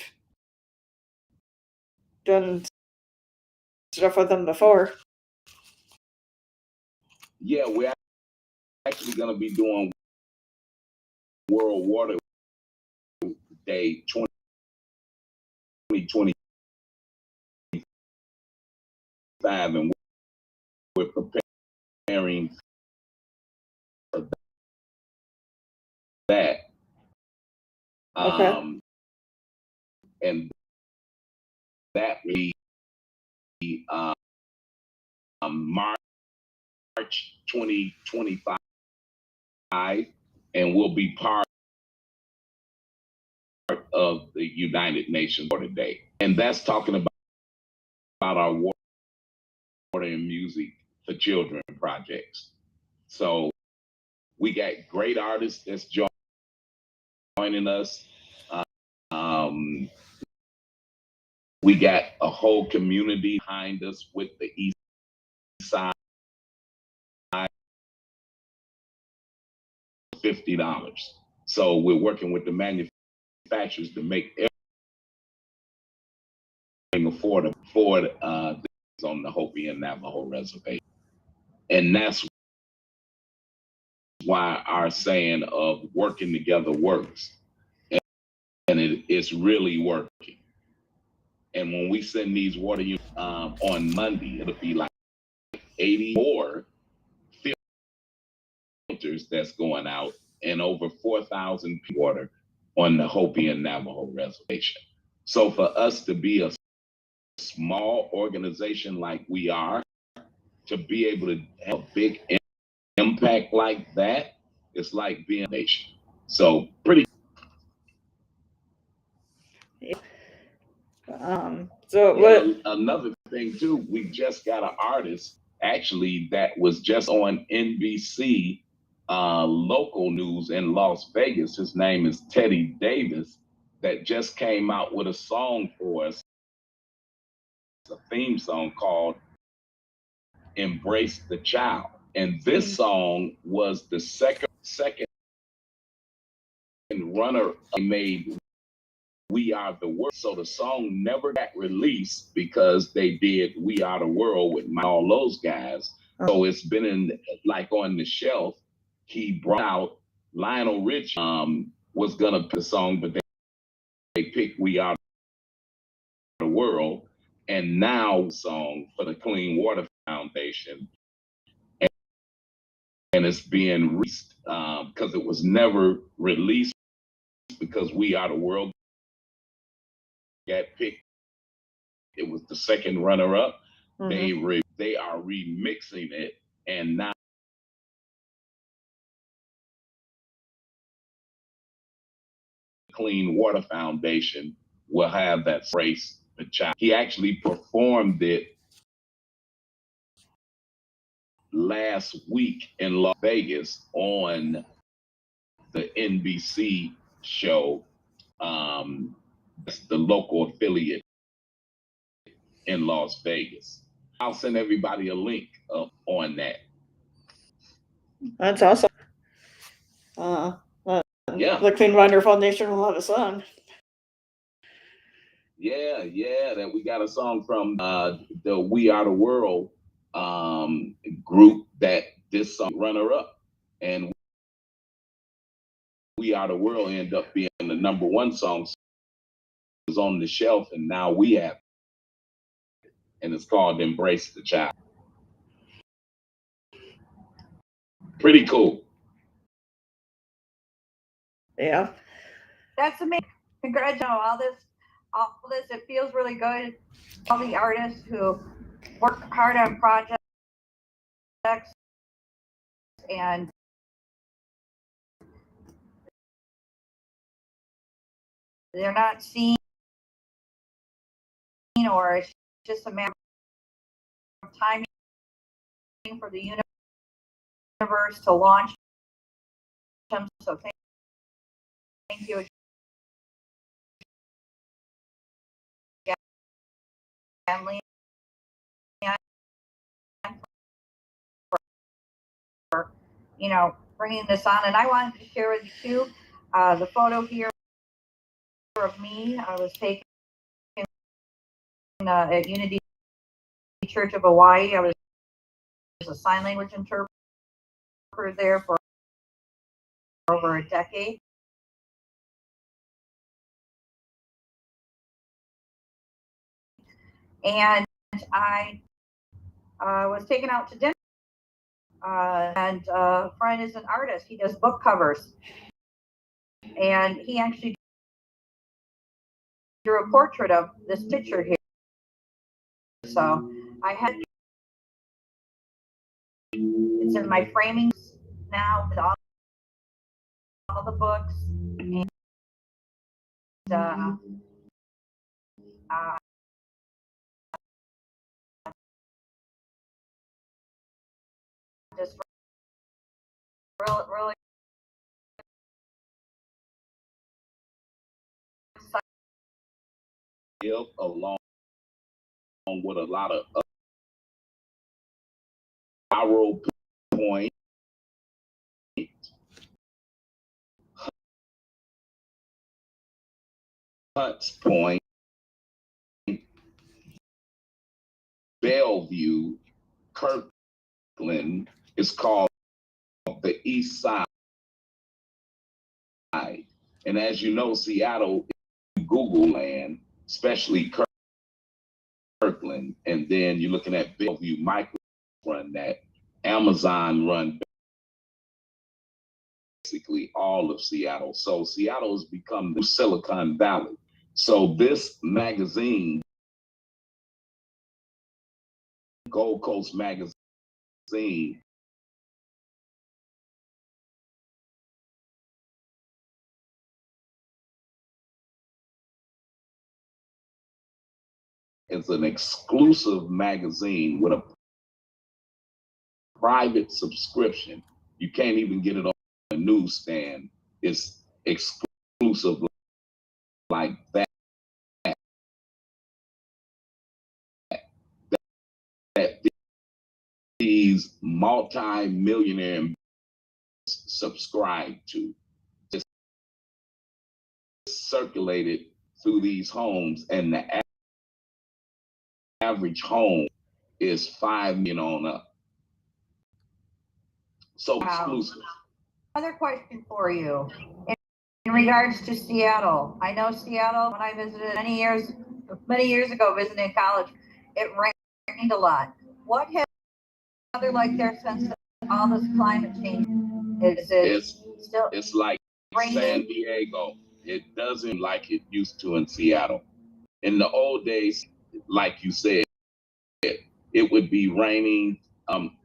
done stuff with them before. Yeah, we're actually going to be doing World Water Day 2025, and we're preparing for that. Okay. And that will be March 2025, and we'll be part of the United Nations Water Day. And that's talking about our water and music for children projects. So we got great artists that's joining us. Um, we got a whole community behind us with the East Side. $50. So we're working with the manufacturers to make everything affordable for on the Hopi and Navajo reservation. And that's why our saying of working together works. And it's really working. And when we send these water units on Monday, it'll be like 80 more filters that's going out and over 4,000 water on the Hopi and Navajo reservation. So for us to be a small organization like we are, to be able to have a big impact like that, it's like being a nation. So pretty. So what? Another thing too, we just got an artist actually that was just on NBC local news in Las Vegas. His name is Teddy Davis, that just came out with a song for us, a theme song called Embrace the Child. And this song was the second runner made We Are the World. So the song never got released because they did We Are the World with all those guys. So it's been in like on the shelf. He brought out Lionel Rich was gonna pick the song, but they picked We Are the World, and now song for the Clean Water Foundation. And it's being released because it was never released because We Are the World got picked. It was the second runner-up. Mm-hmm. They are remixing it, and now Clean Water Foundation will have that race. The child. He actually performed it last week in Las Vegas on the NBC show. It's the local affiliate in Las Vegas. I'll send everybody a link on that. That's awesome. Yeah. The Clean Water Foundation will have a song. Yeah, that we got a song from the We Are the World group that this song runner up, and We Are the World ended up being the #1 song. It was on the shelf, and now we have it, and it's called Embrace the Child. Pretty cool. Yeah. That's amazing. Congratulations on all this. It feels really good. All the artists who work hard on projects and they're not seen, or it's just a matter of timing for the universe to launch him. So thank you again, Leanne, for bringing this on. And I wanted to share with you too the photo here of me. I was taken at Unity Church of Hawaii. I was a sign language interpreter there for over a decade. And I was taken out to dinner. And a friend is an artist. He does book covers. And he actually drew a portrait of this picture here. So I had it's in my framings now with all the books. And just really excited along with a lot of viral point, Hunt's Point, Bellevue, Kirkland is called the East Side. And as you know, Seattle is Google land, especially Kirkland. And then you're looking at Bellevue, Micro run that, Amazon run basically all of Seattle. So Seattle has become the Silicon Valley. So this magazine, Gold Coast Magazine, is an exclusive magazine with a private subscription. You can't even get it on a newsstand. It's exclusive like that. That these multi-millionaire subscribe to. Just circulated through these homes, and the average home is $5 million on up. So exclusive. Another question for you. In regards to Seattle, I know Seattle, when I visited many years ago, visiting college, it rained a lot. What has weather like there since all this climate change? It's like raining? San Diego. It doesn't like it used to in Seattle. In the old days, like you said, it would be raining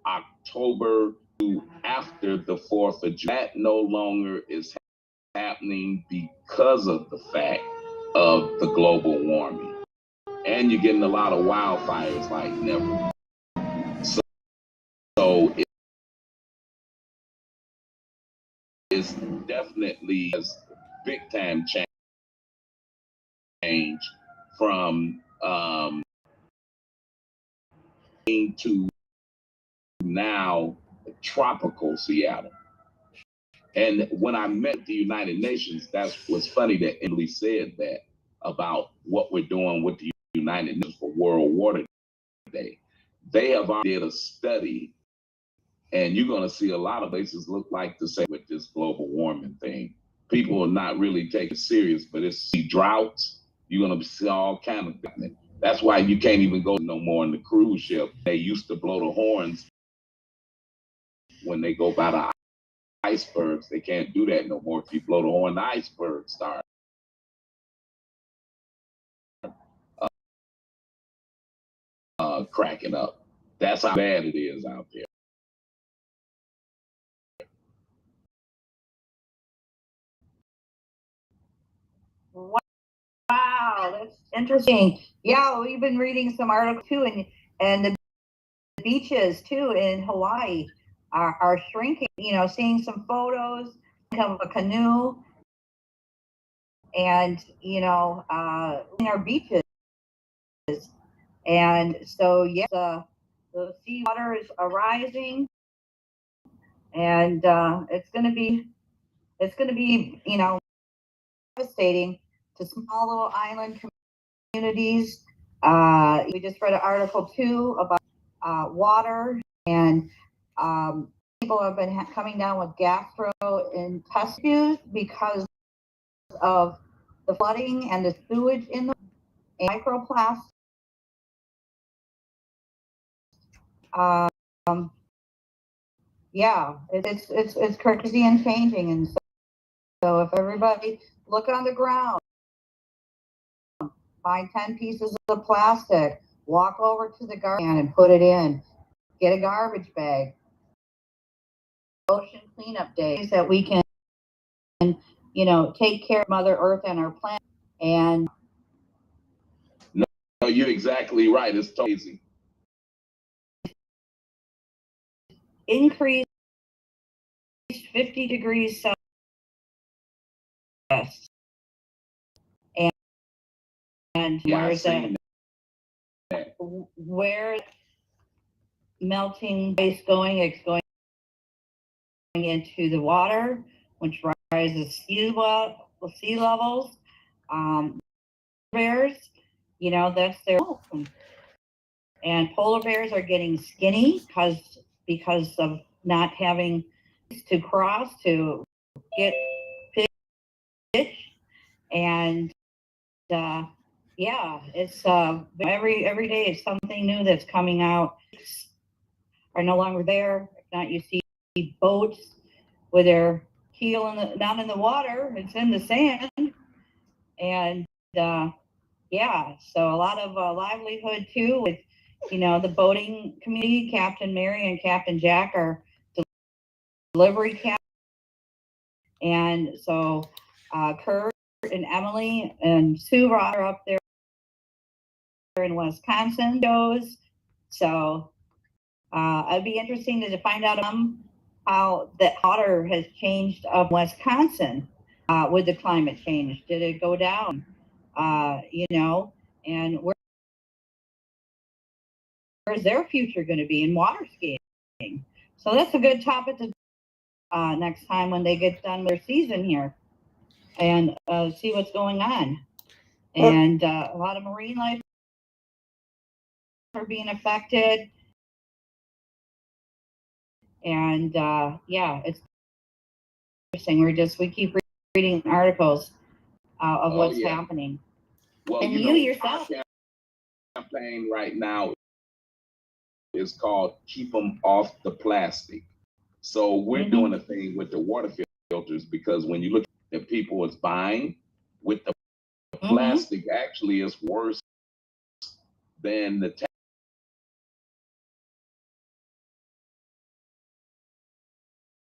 October to after the 4th of July. That no longer is happening because of the fact of the global warming. And you're getting a lot of wildfires like never. So it's definitely a big time change from to now tropical Seattle. And when I met the United Nations, that was funny that Emily said that about what we're doing with the United Nations for World Water Day. They have already did a study, and you're going to see a lot of places look like the same with this global warming thing. People are not really taking it serious, but it's droughts. You're going to see all kinds of things. That's why you can't even go no more on the cruise ship. They used to blow the horns when they go by the icebergs. They can't do that no more. If you blow the horn, the icebergs start cracking up. That's how bad it is out there. Wow, that's interesting. Yeah, we've been reading some articles too, and the beaches too in Hawaii are shrinking. Seeing some photos of a canoe and, in our beaches. And so, yeah, the seawater is rising, and it's going to be, devastating to small little island communities. We just read an article too about water, and people have been coming down with gastrointestinal issues because of the flooding and the sewage in the microplastics. Yeah, it's crazy and changing, and so if everybody look on the ground, find 10 pieces of plastic, walk over to the garbage can and put it in, get a garbage bag. Ocean cleanup days that we can, take care of Mother Earth and our planet. And no, you're exactly right. It's crazy. Increase 50 degrees Celsius. And Yeah, where is that? Where melting ice going? It's going into the water, which rises sea levels. Bears, that's their home. And polar bears are getting skinny because of not having to cross to get fish. And yeah, it's every day it's something new that's coming out. Are no longer there. If not, you see boats with their keel not in the water, it's in the sand. And yeah, so a lot of livelihood too with, the boating community. Captain Mary and Captain Jack are delivery captains. And so Kurt and Emily and Sue are up there in Wisconsin goes. So it'd be interesting to find out how the water has changed up Wisconsin with the climate change. Did it go down? And where's their future going to be in water skiing? So that's a good topic to next time when they get done their season here and see what's going on. And a lot of marine life are being affected. And yeah, it's interesting. We keep reading articles of what's happening. Well, and you yourself. Our campaign right now is called Keep Them Off the Plastic. So we're doing a thing with the water filters, because when you look at people is buying with the plastic, actually is worse than the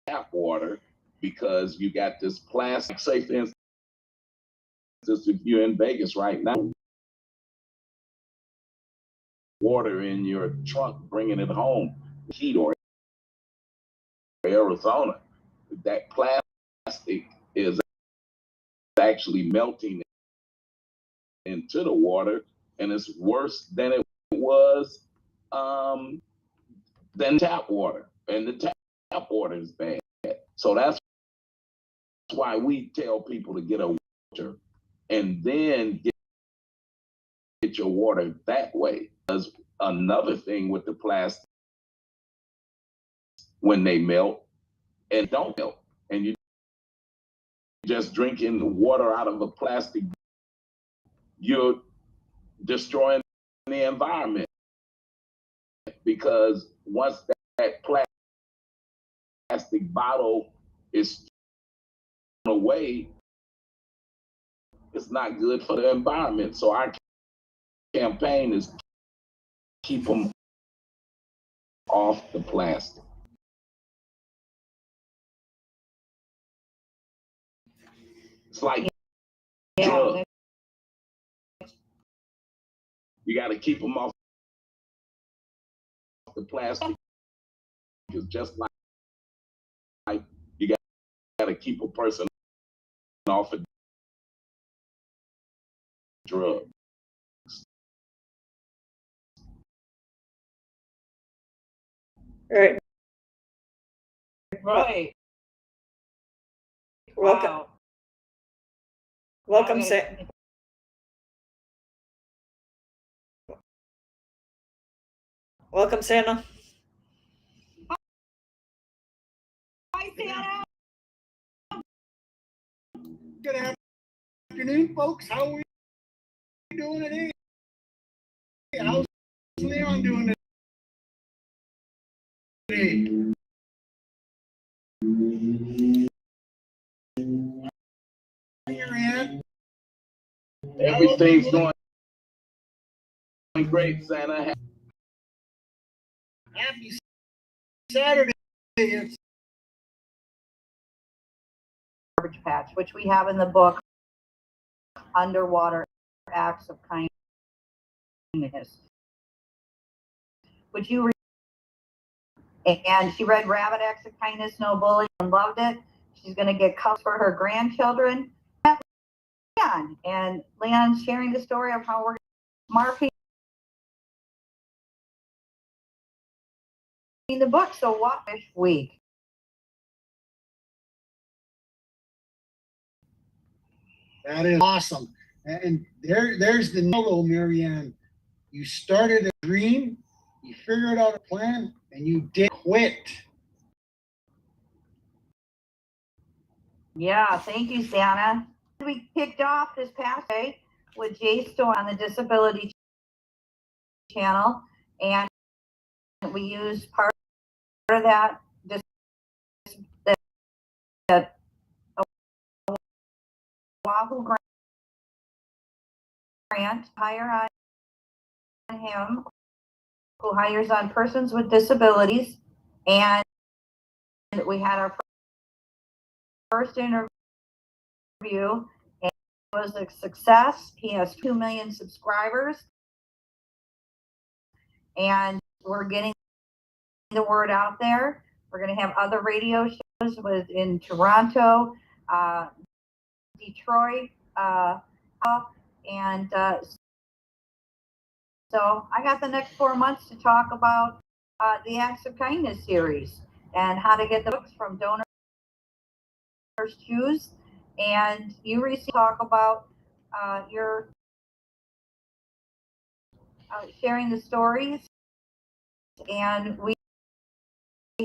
tap water, because you got this plastic. Say for instance, if you're in Vegas right now, water in your trunk, bringing it home, heat, or Arizona, that plastic is actually melting into the water, and it's worse than it was than tap water, and the tap water is bad. So that's why we tell people to get a filter and then get your water that way. Because another thing with the plastic, when they melt and don't melt, and you just drinking the water out of a plastic, you're destroying the environment, because once that plastic bottle is thrown away, it's not good for the environment. So our campaign is keep them off the plastic. It's like drugs. You got to keep them off the plastic. It's just like you got to keep a person off of drugs. Right. Right. Welcome. Wow. Welcome, Welcome, Santa. Hi, Santa. Good afternoon, folks. How are we doing today? How's Leon doing today? Everything's going great, Santa. Happy Saturday. It's Garbage Patch, which we have in the book, Underwater Acts of Kindness. Would you read? And she read Rabbit Acts of Kindness, No Bullying, and loved it. She's going to get cups for her grandchildren. And Leon's sharing the story of how we're marking the book. So what this week? That is awesome. And there's the motto, Marianne. You started a dream, you figured out a plan, and you did quit. Yeah, thank you, Santa. We kicked off this past day with Jay Storm on the Disability channel, and we used part of that Wahoo grant hire on him, who hires on persons with disabilities, and we had our first interview, and it was a success. He has 2 million subscribers, and we're getting the word out there. We're going to have other radio shows in Toronto, Detroit, and so I got the next 4 months to talk about the Acts of Kindness series and how to get the books from donors choose. And you recently talk about your sharing the stories, and we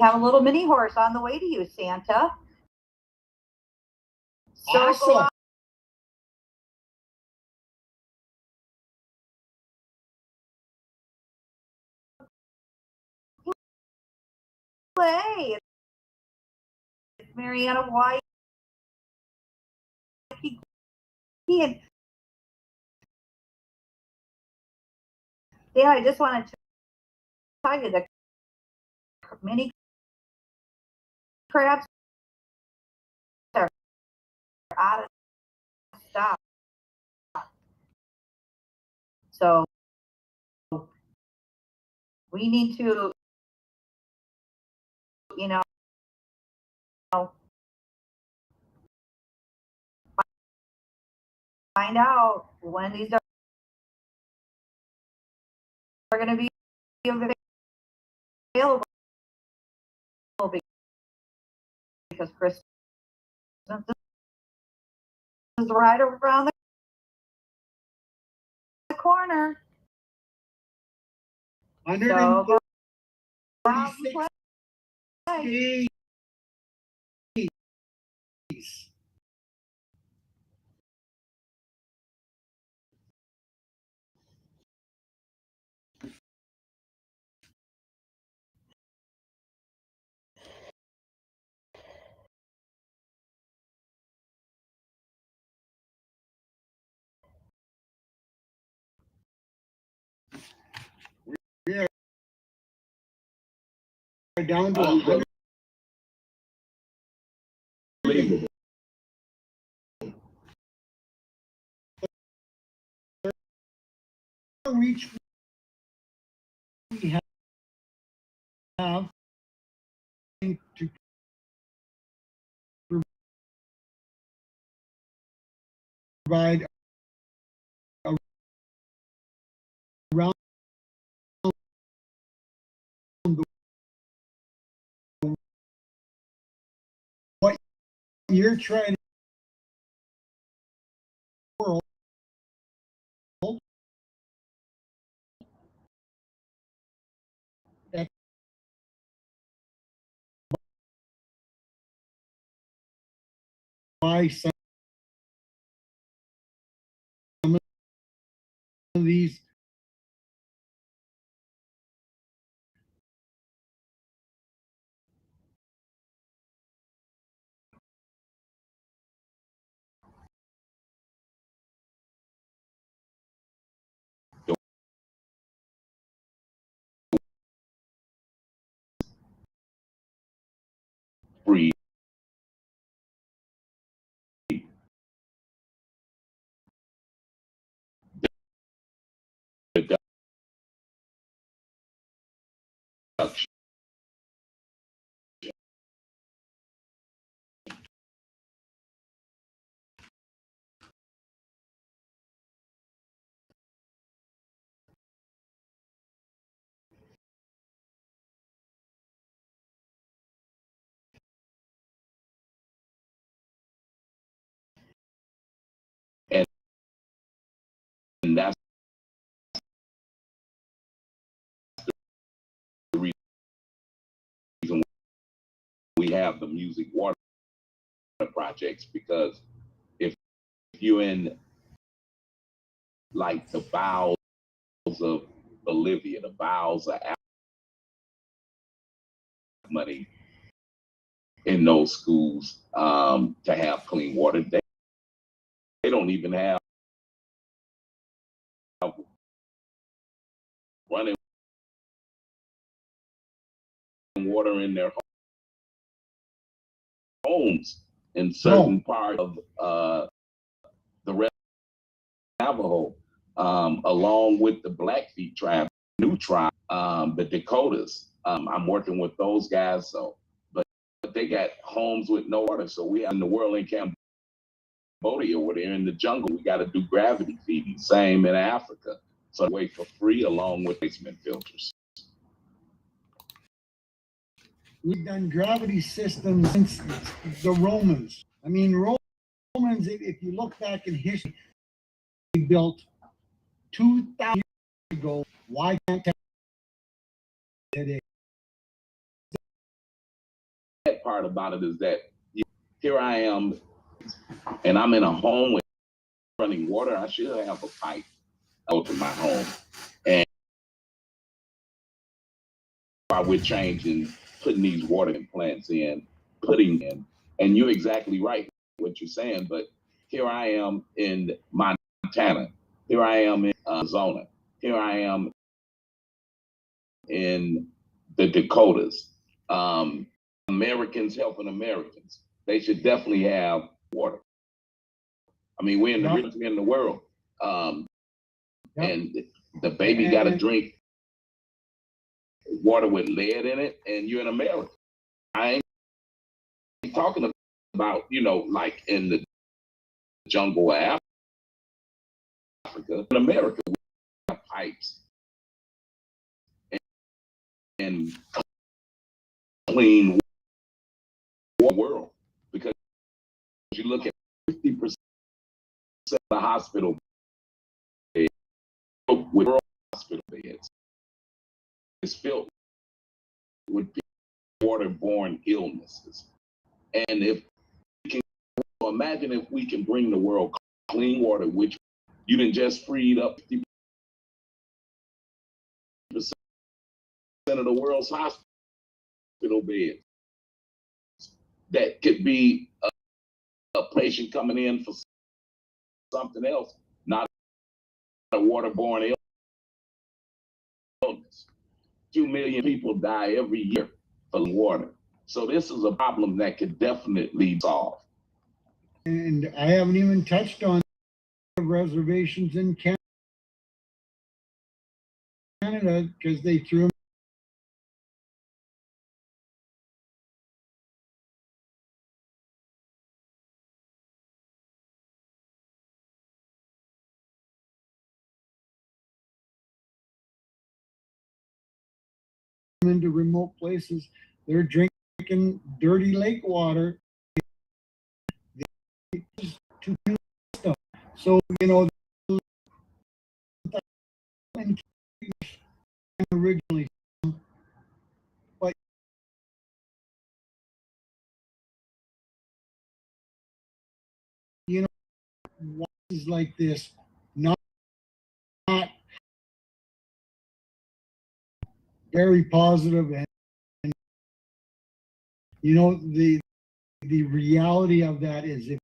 have a little mini horse on the way to you, Santa. Awesome. Play. It's Mariana White. Yeah, I just wanted to tell you the mini crabs are out of stock. So we need to, find out when these are going to be available, because Christmas is right around the corner. 146 So, days. We are down to 100. Unbelievable. Reach we have to provide around the what you're trying to world that by some of these free deduction. And that's the reason we have the music water projects, because if you're in like the bowels of Bolivia, the bowels of Africa, money in those schools to have clean water. They don't even have running water in their homes in certain part of the rest of Navajo, along with the Blackfeet tribe, new tribe, the Dakotas. I'm working with those guys, so but they got homes with no water. So we have in the world in Cambodia, where they're in the jungle, we got to do gravity feeding. Same in Africa. So wait for free along with basement filters. we've done gravity systems since the Romans. I mean, Romans, if you look back in history, they built 2,000 years ago. Why can't today? That part about it is that here I am, and I'm in a home with running water. I should have a pipe out to my home. And while we're changing, putting these watering plants in, and you're exactly right what you're saying, but here I am in Montana. Here I am in Arizona. Here I am in the Dakotas. Americans helping Americans. They should definitely have water. I mean, we're in the richest in the world. And the baby got to drink water with lead in it, and you're in America. I ain't talking about, like in the jungle of Africa. In America, we have pipes and clean water world, because you look at 50% of the hospital beds with hospital beds is filled with waterborne illnesses. And if we can imagine if we can bring the world clean water, which you didn't just freed up 50% of the world's hospital beds, that could be a patient coming in for something else, not a waterborne illness. 2 million people die every year from water. So this is a problem that could definitely solve. And I haven't even touched on reservations in Canada because they threw into remote places, they're drinking dirty lake water to stuff. So, originally, but is like this, not very positive, and the reality of that is if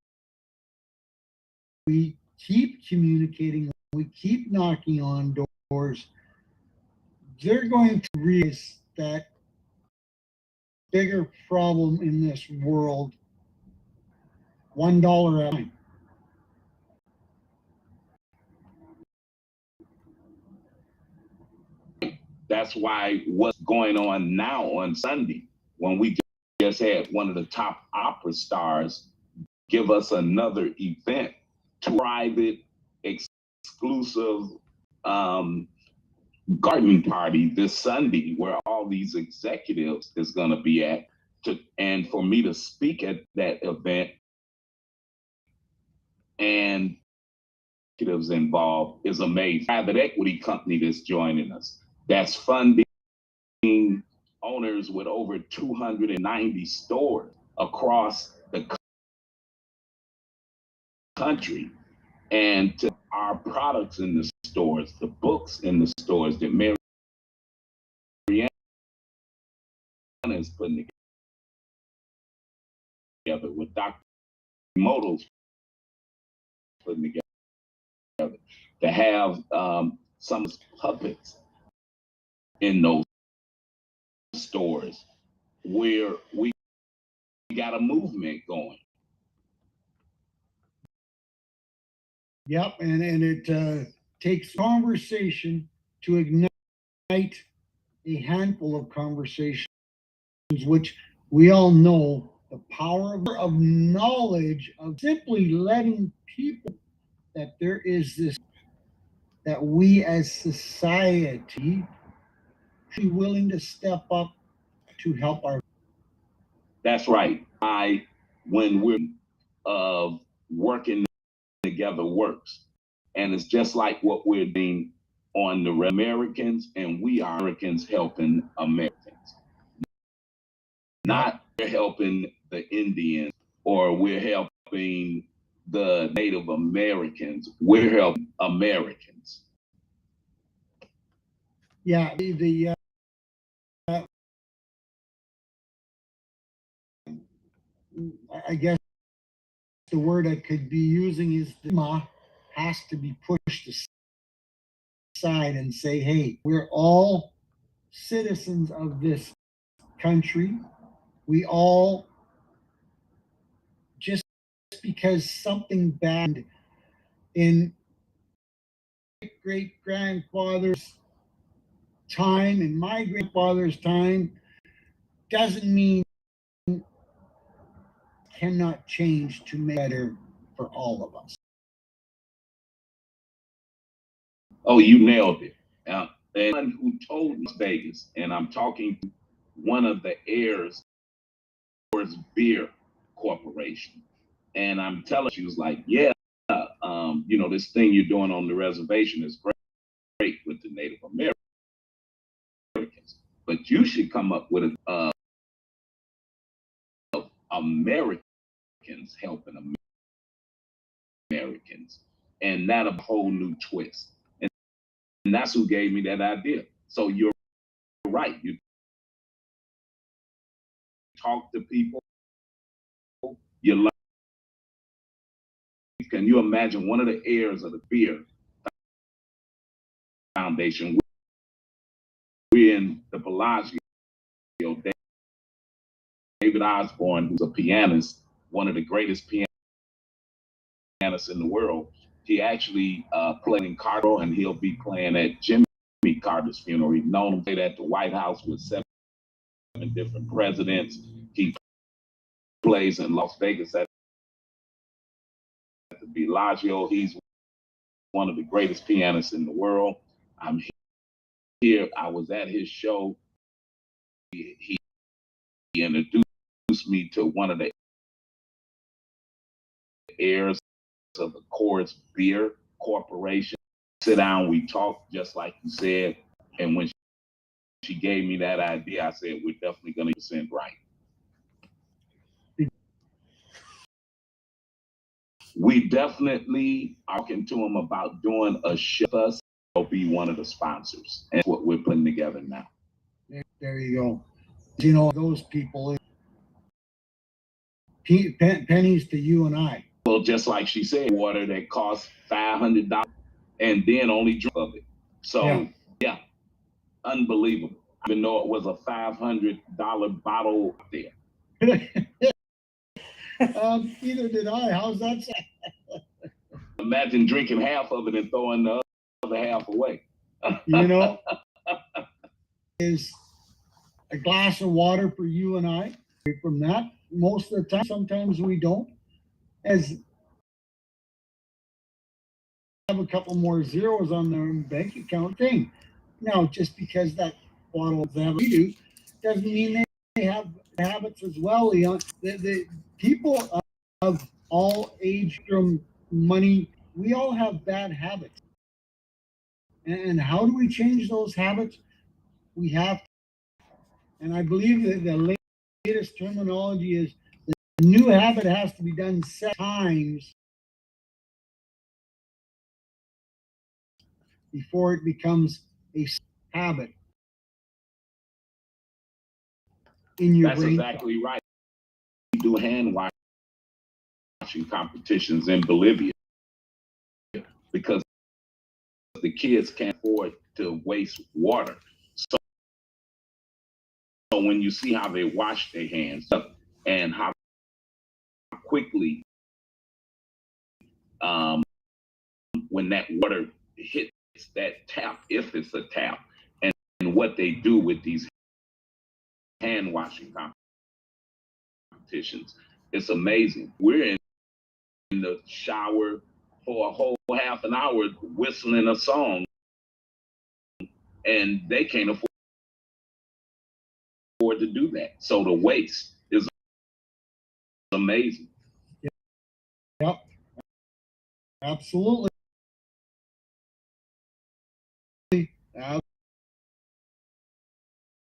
we keep communicating, we keep knocking on doors, they're going to realize that bigger problem in this world, $1 at a time. That's why what's going on now on Sunday, when we just had one of the top opera stars give us another event, private, exclusive garden party this Sunday, where all these executives is going to be at, and for me to speak at that event and executives involved is amazing. Private equity company that's joining us, that's funding owners with over 290 stores across the country, and to our products in the stores, the books in the stores that Marianne is putting together, with Dr. Motos putting together, to have some puppets in those stores, where we got a movement going. Yep, and it takes conversation to ignite a handful of conversations, which we all know the power of knowledge, of simply letting people that there is this, that we as society should be willing to step up to help our. That's right. When we're working together works. And it's just like what we're doing on the Americans, and we are Americans helping Americans. Not we're helping the Indians or we're helping the Native Americans. We're helping Americans. Yeah, I guess the word I could be using is the has to be pushed aside and say, hey, we're all citizens of this country. We all, just because something bad in great grandfather's time and my grandfather's time doesn't mean cannot change to make better for all of us. Oh, you nailed it. And who told Las Vegas, and I'm talking to one of the heirs of Beer Corporation, and I'm telling, she was like, yeah, this thing you're doing on the reservation is great with the Native Americans, but you should come up with Americans helping Americans, and that a whole new twist. And that's who gave me that idea. So you're right. You talk to people, you learn. Can you imagine one of the heirs of the Beer Foundation? We're in the Bellagio. David Osborne, who's a pianist, one of the greatest pianists in the world. He actually played in Carter, and he'll be playing at Jimmy Carter's funeral. He's known to play at the White House with 7 different presidents. He plays in Las Vegas at the Bellagio. He's one of the greatest pianists in the world. I'm here. I was at his show he introduced me to one of the heirs of the Coors Beer Corporation. Sit down, we talked just like you said, and when she gave me that idea, I said, we're definitely going to be right. We definitely talking to him about doing a ship us. Will be one of the sponsors, and what we're putting together now. There you go. You know, those people, pennies to you and I. Well, just like she said, water that costs $500 and then only drink of it. So yeah, unbelievable. I didn't know it was a $500 bottle there. Neither did I. How's that sound? Imagine drinking half of it and throwing the other half away. You know, is a glass of water for you and I. From that, most of the time, sometimes we don't. As have a couple more zeros on their bank account thing. Now, just because that bottle of them we do, doesn't mean they have habits as well, Leon. The people of all age from money, we all have bad habits. And how do we change those habits? We have to. And I believe that the latest terminology is the new habit has to be done 7 times before it becomes a habit in your That's brain. exactly right. We do hand washing competitions in Bolivia because the kids can't afford to waste water. So when you see how they wash their hands and how quickly when that water hits that tap, if it's a tap, and what they do with these hand washing competitions, it's amazing. We're in the shower for a whole half an hour whistling a song, and they can't afford to do that. So the waste is amazing. Yep, absolutely.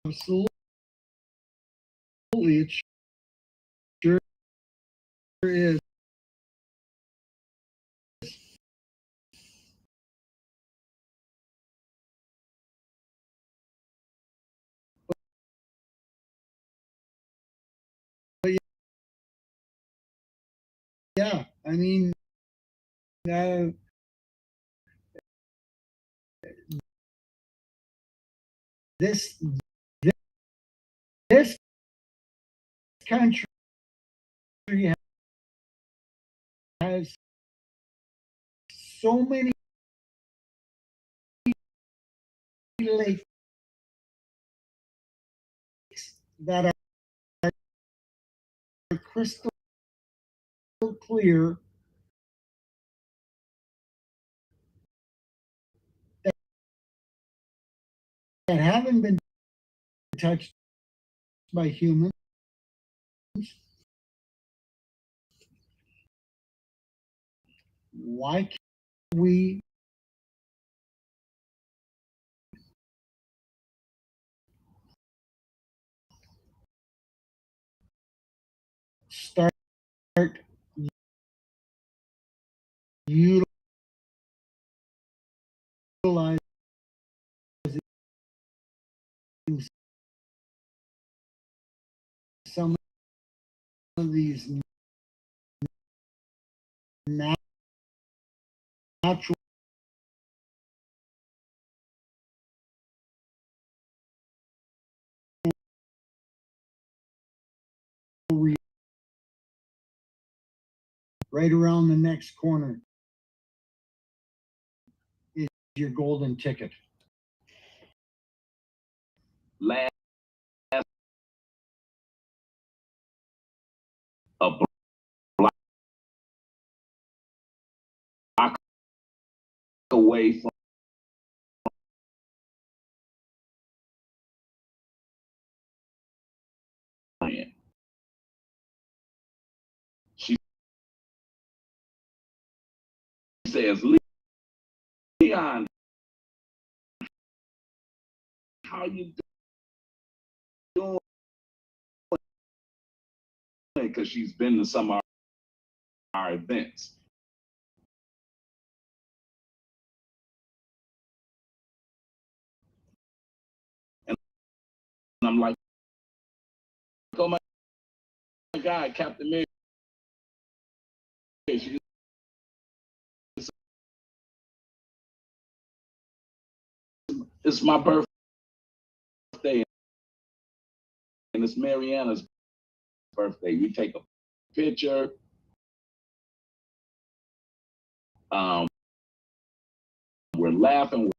Absolutely, it sure is. But yeah, I mean, uh, this this country has so many lakes that are crystal clear that haven't been touched by humans. Why can't we start utilizing some of these natural right around the next corner is your golden ticket. Last a block away from says, Leon, how you doing? Because she's been to some of our events. And I'm like, oh my God, Captain Mary, it's my birthday, and it's Mariana's birthday. We take a picture. We're laughing,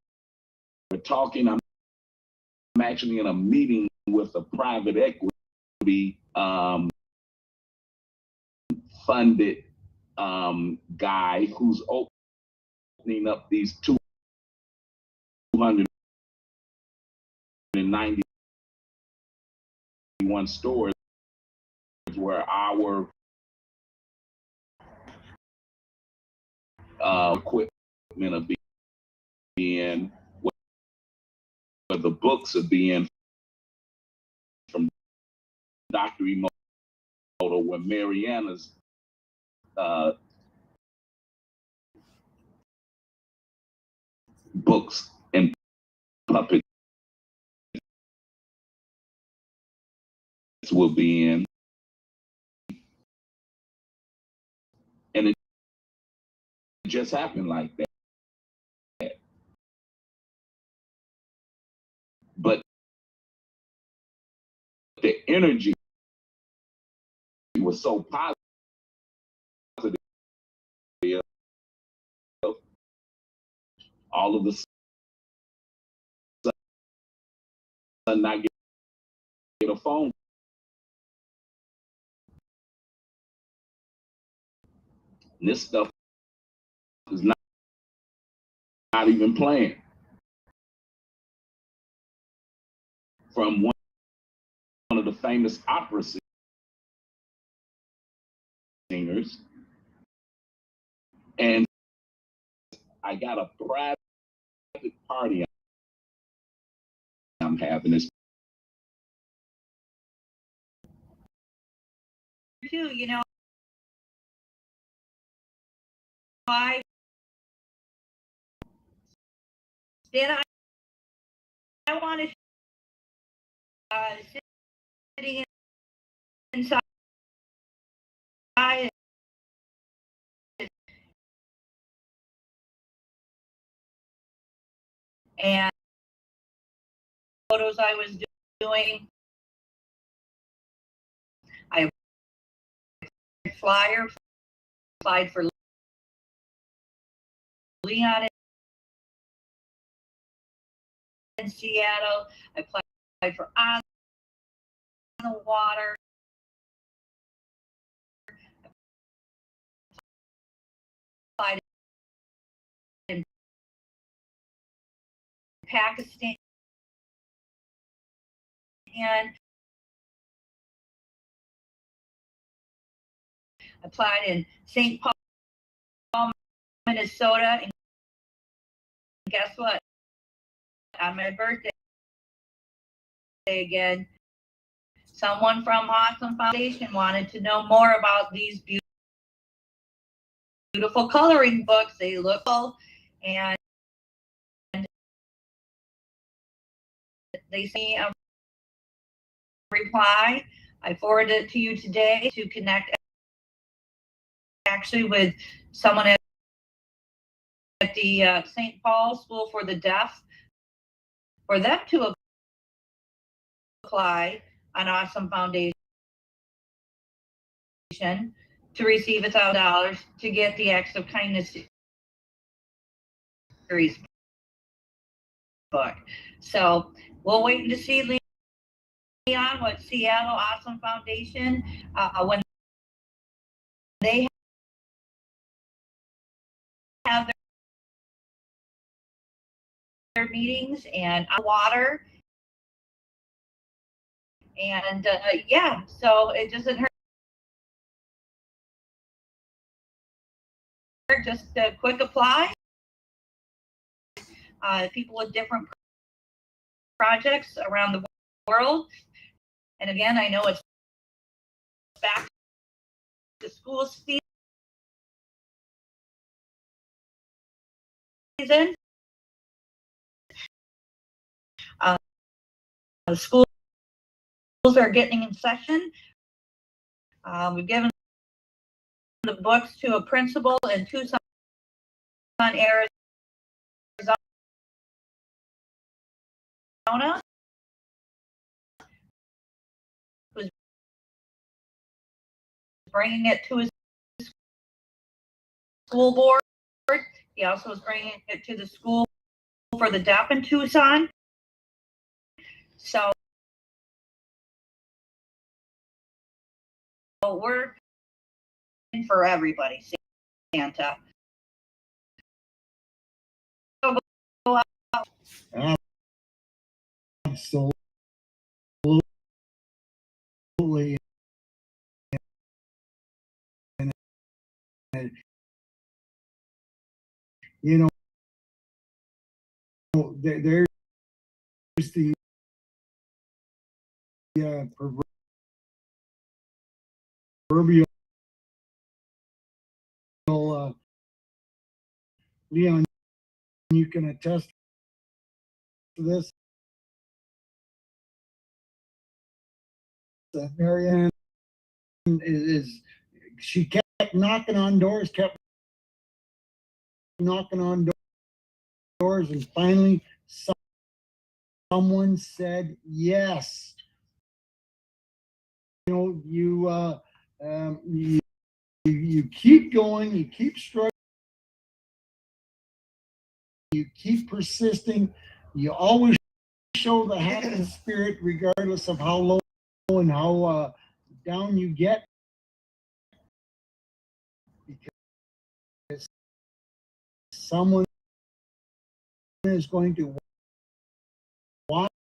we're talking. I'm actually in a meeting with a private equity funded guy who's opening up these 291 stores where our equipment will be in, where the books are being from Dr. Emoto, where Mariana's books and puppets will be in. And it just happened like that. But the energy was so positive. All of a sudden, I get a phone. And this stuff is not even playing. From one of the famous opera singers. And I got a private party I'm having. This too, I then I want to sitting inside and photos I was doing. I applied for Leon in Seattle. I applied for On the Water. Applied in Pakistan and applied in St. Paul, Minnesota. And guess what? On my birthday again, someone from Awesome Foundation wanted to know more about these beautiful coloring books. They look cool, and they sent me a reply. I forwarded it to you today to connect actually with someone at the St. Paul School for the Deaf for them to apply on Awesome Foundation to receive $1,000 to get the Acts of Kindness series book. So we'll wait to see, Leon, what Seattle Awesome Foundation, when they have their meetings and water. And yeah, so it doesn't hurt just a quick apply. People with different projects around the world. And again, I know it's back to school season. The schools are getting in session. We've given the books to a principal in Tucson, Arizona. Who's bringing it to his school board. He also is bringing it to the school for the deaf in Tucson. So we're in for everybody, Santa. Absolutely. You know, there's the proverbial Leon, you can attest to this. Marianne is she kept knocking on doors, and finally someone said yes. You know, you keep going, you keep struggling, you keep persisting, you always show the happy spirit regardless of how low and how down you get, because someone is going to watch,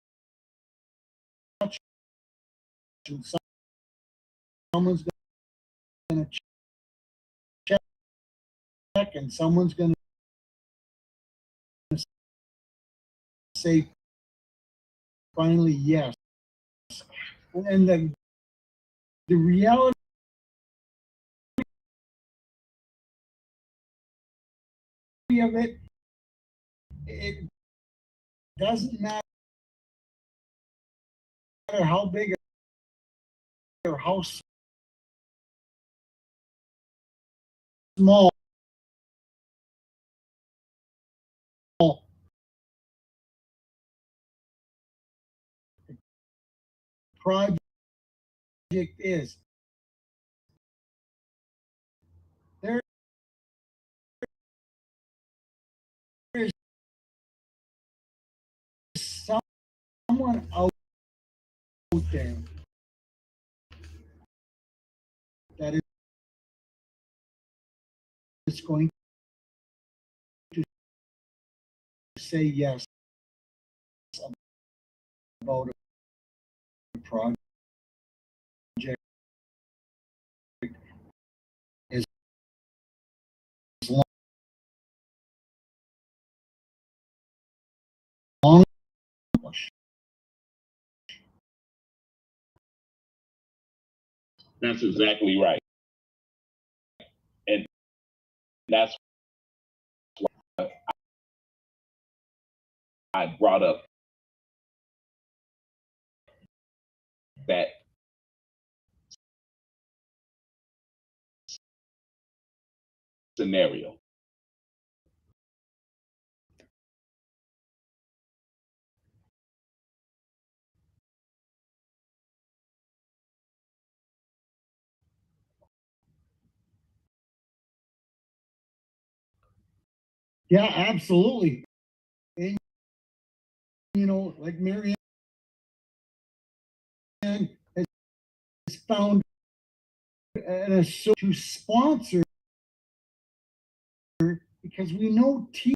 and someone's going to check, and someone's going to say finally yes. And the reality of it doesn't matter how big or how small the project is. There is someone out there that is going to say yes about a project as long as That's exactly right. And that's why I brought up that scenario. yeah, absolutely. And you know, like Marianne has found an associate to sponsor, because we know teachers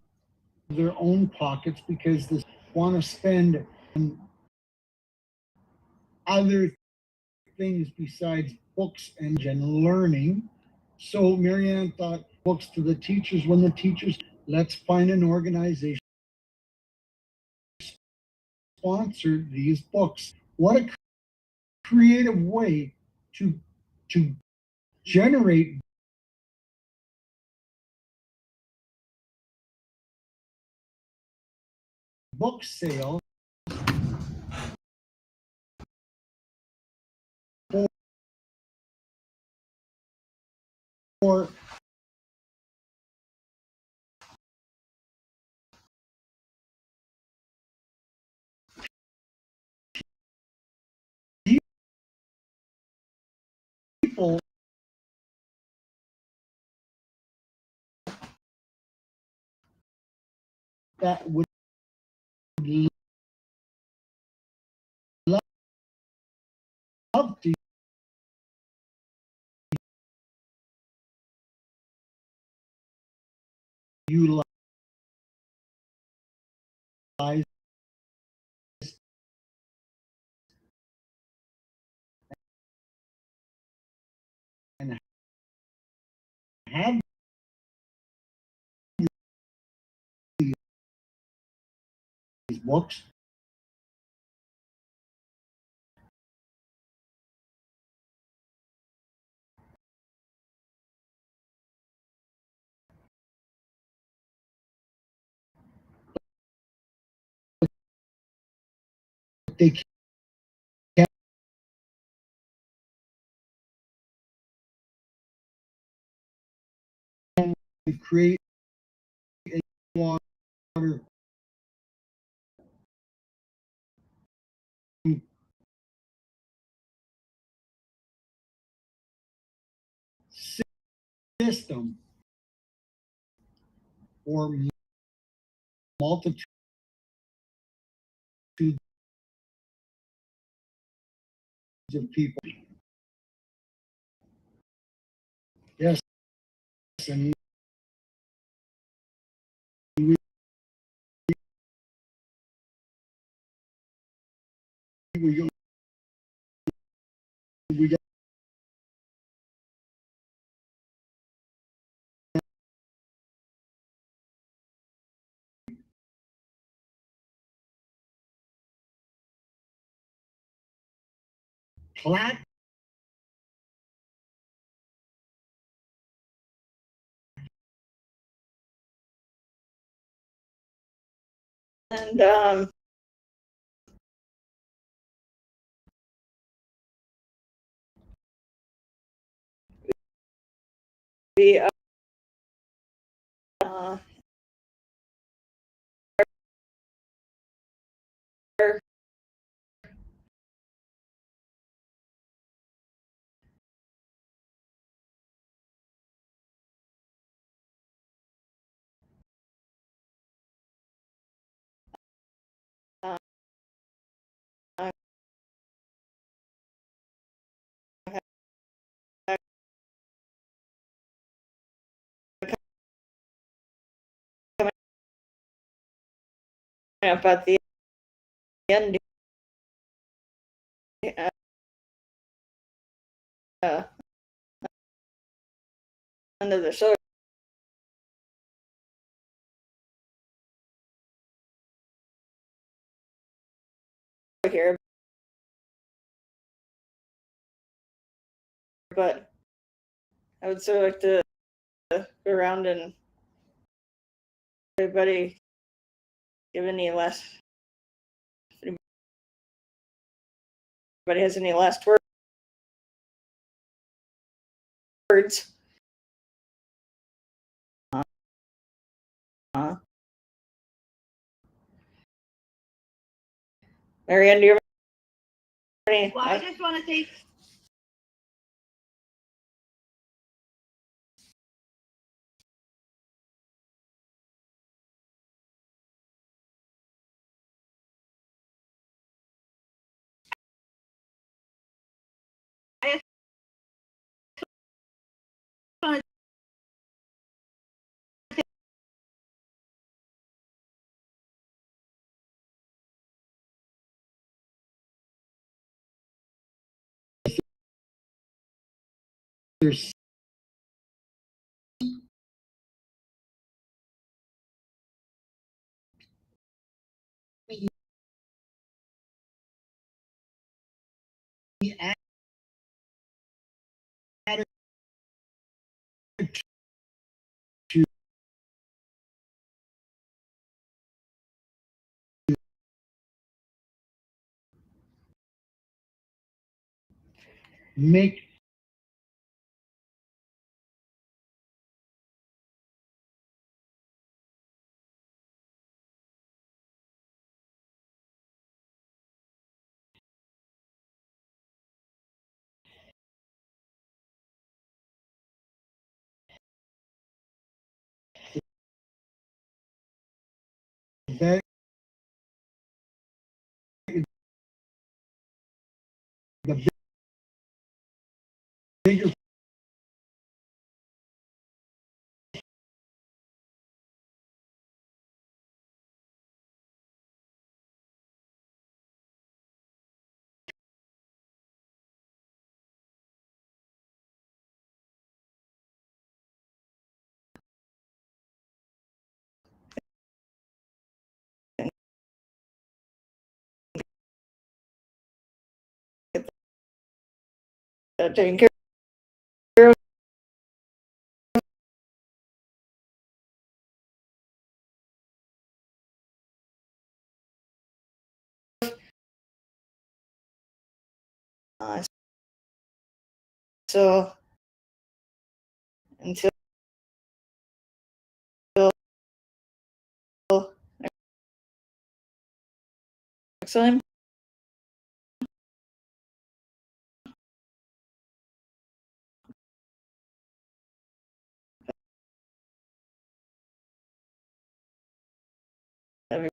have their own pockets because they want to spend on other things besides books and learning. So Marianne thought, books to the teachers when the teachers, let's find an organization sponsor these books. What a creative way to generate book sales for people that would love to utilize and have these books. They can create a water system for multitudes of people. Yes, and we got plat And we uh, up at the end uh, end of the show here, but I would sort of like to go around and everybody give any last. If anybody has any last words? Marianne, do you have any? Well, I just want to say I just want there's make that the bigger taking care of. So until next time.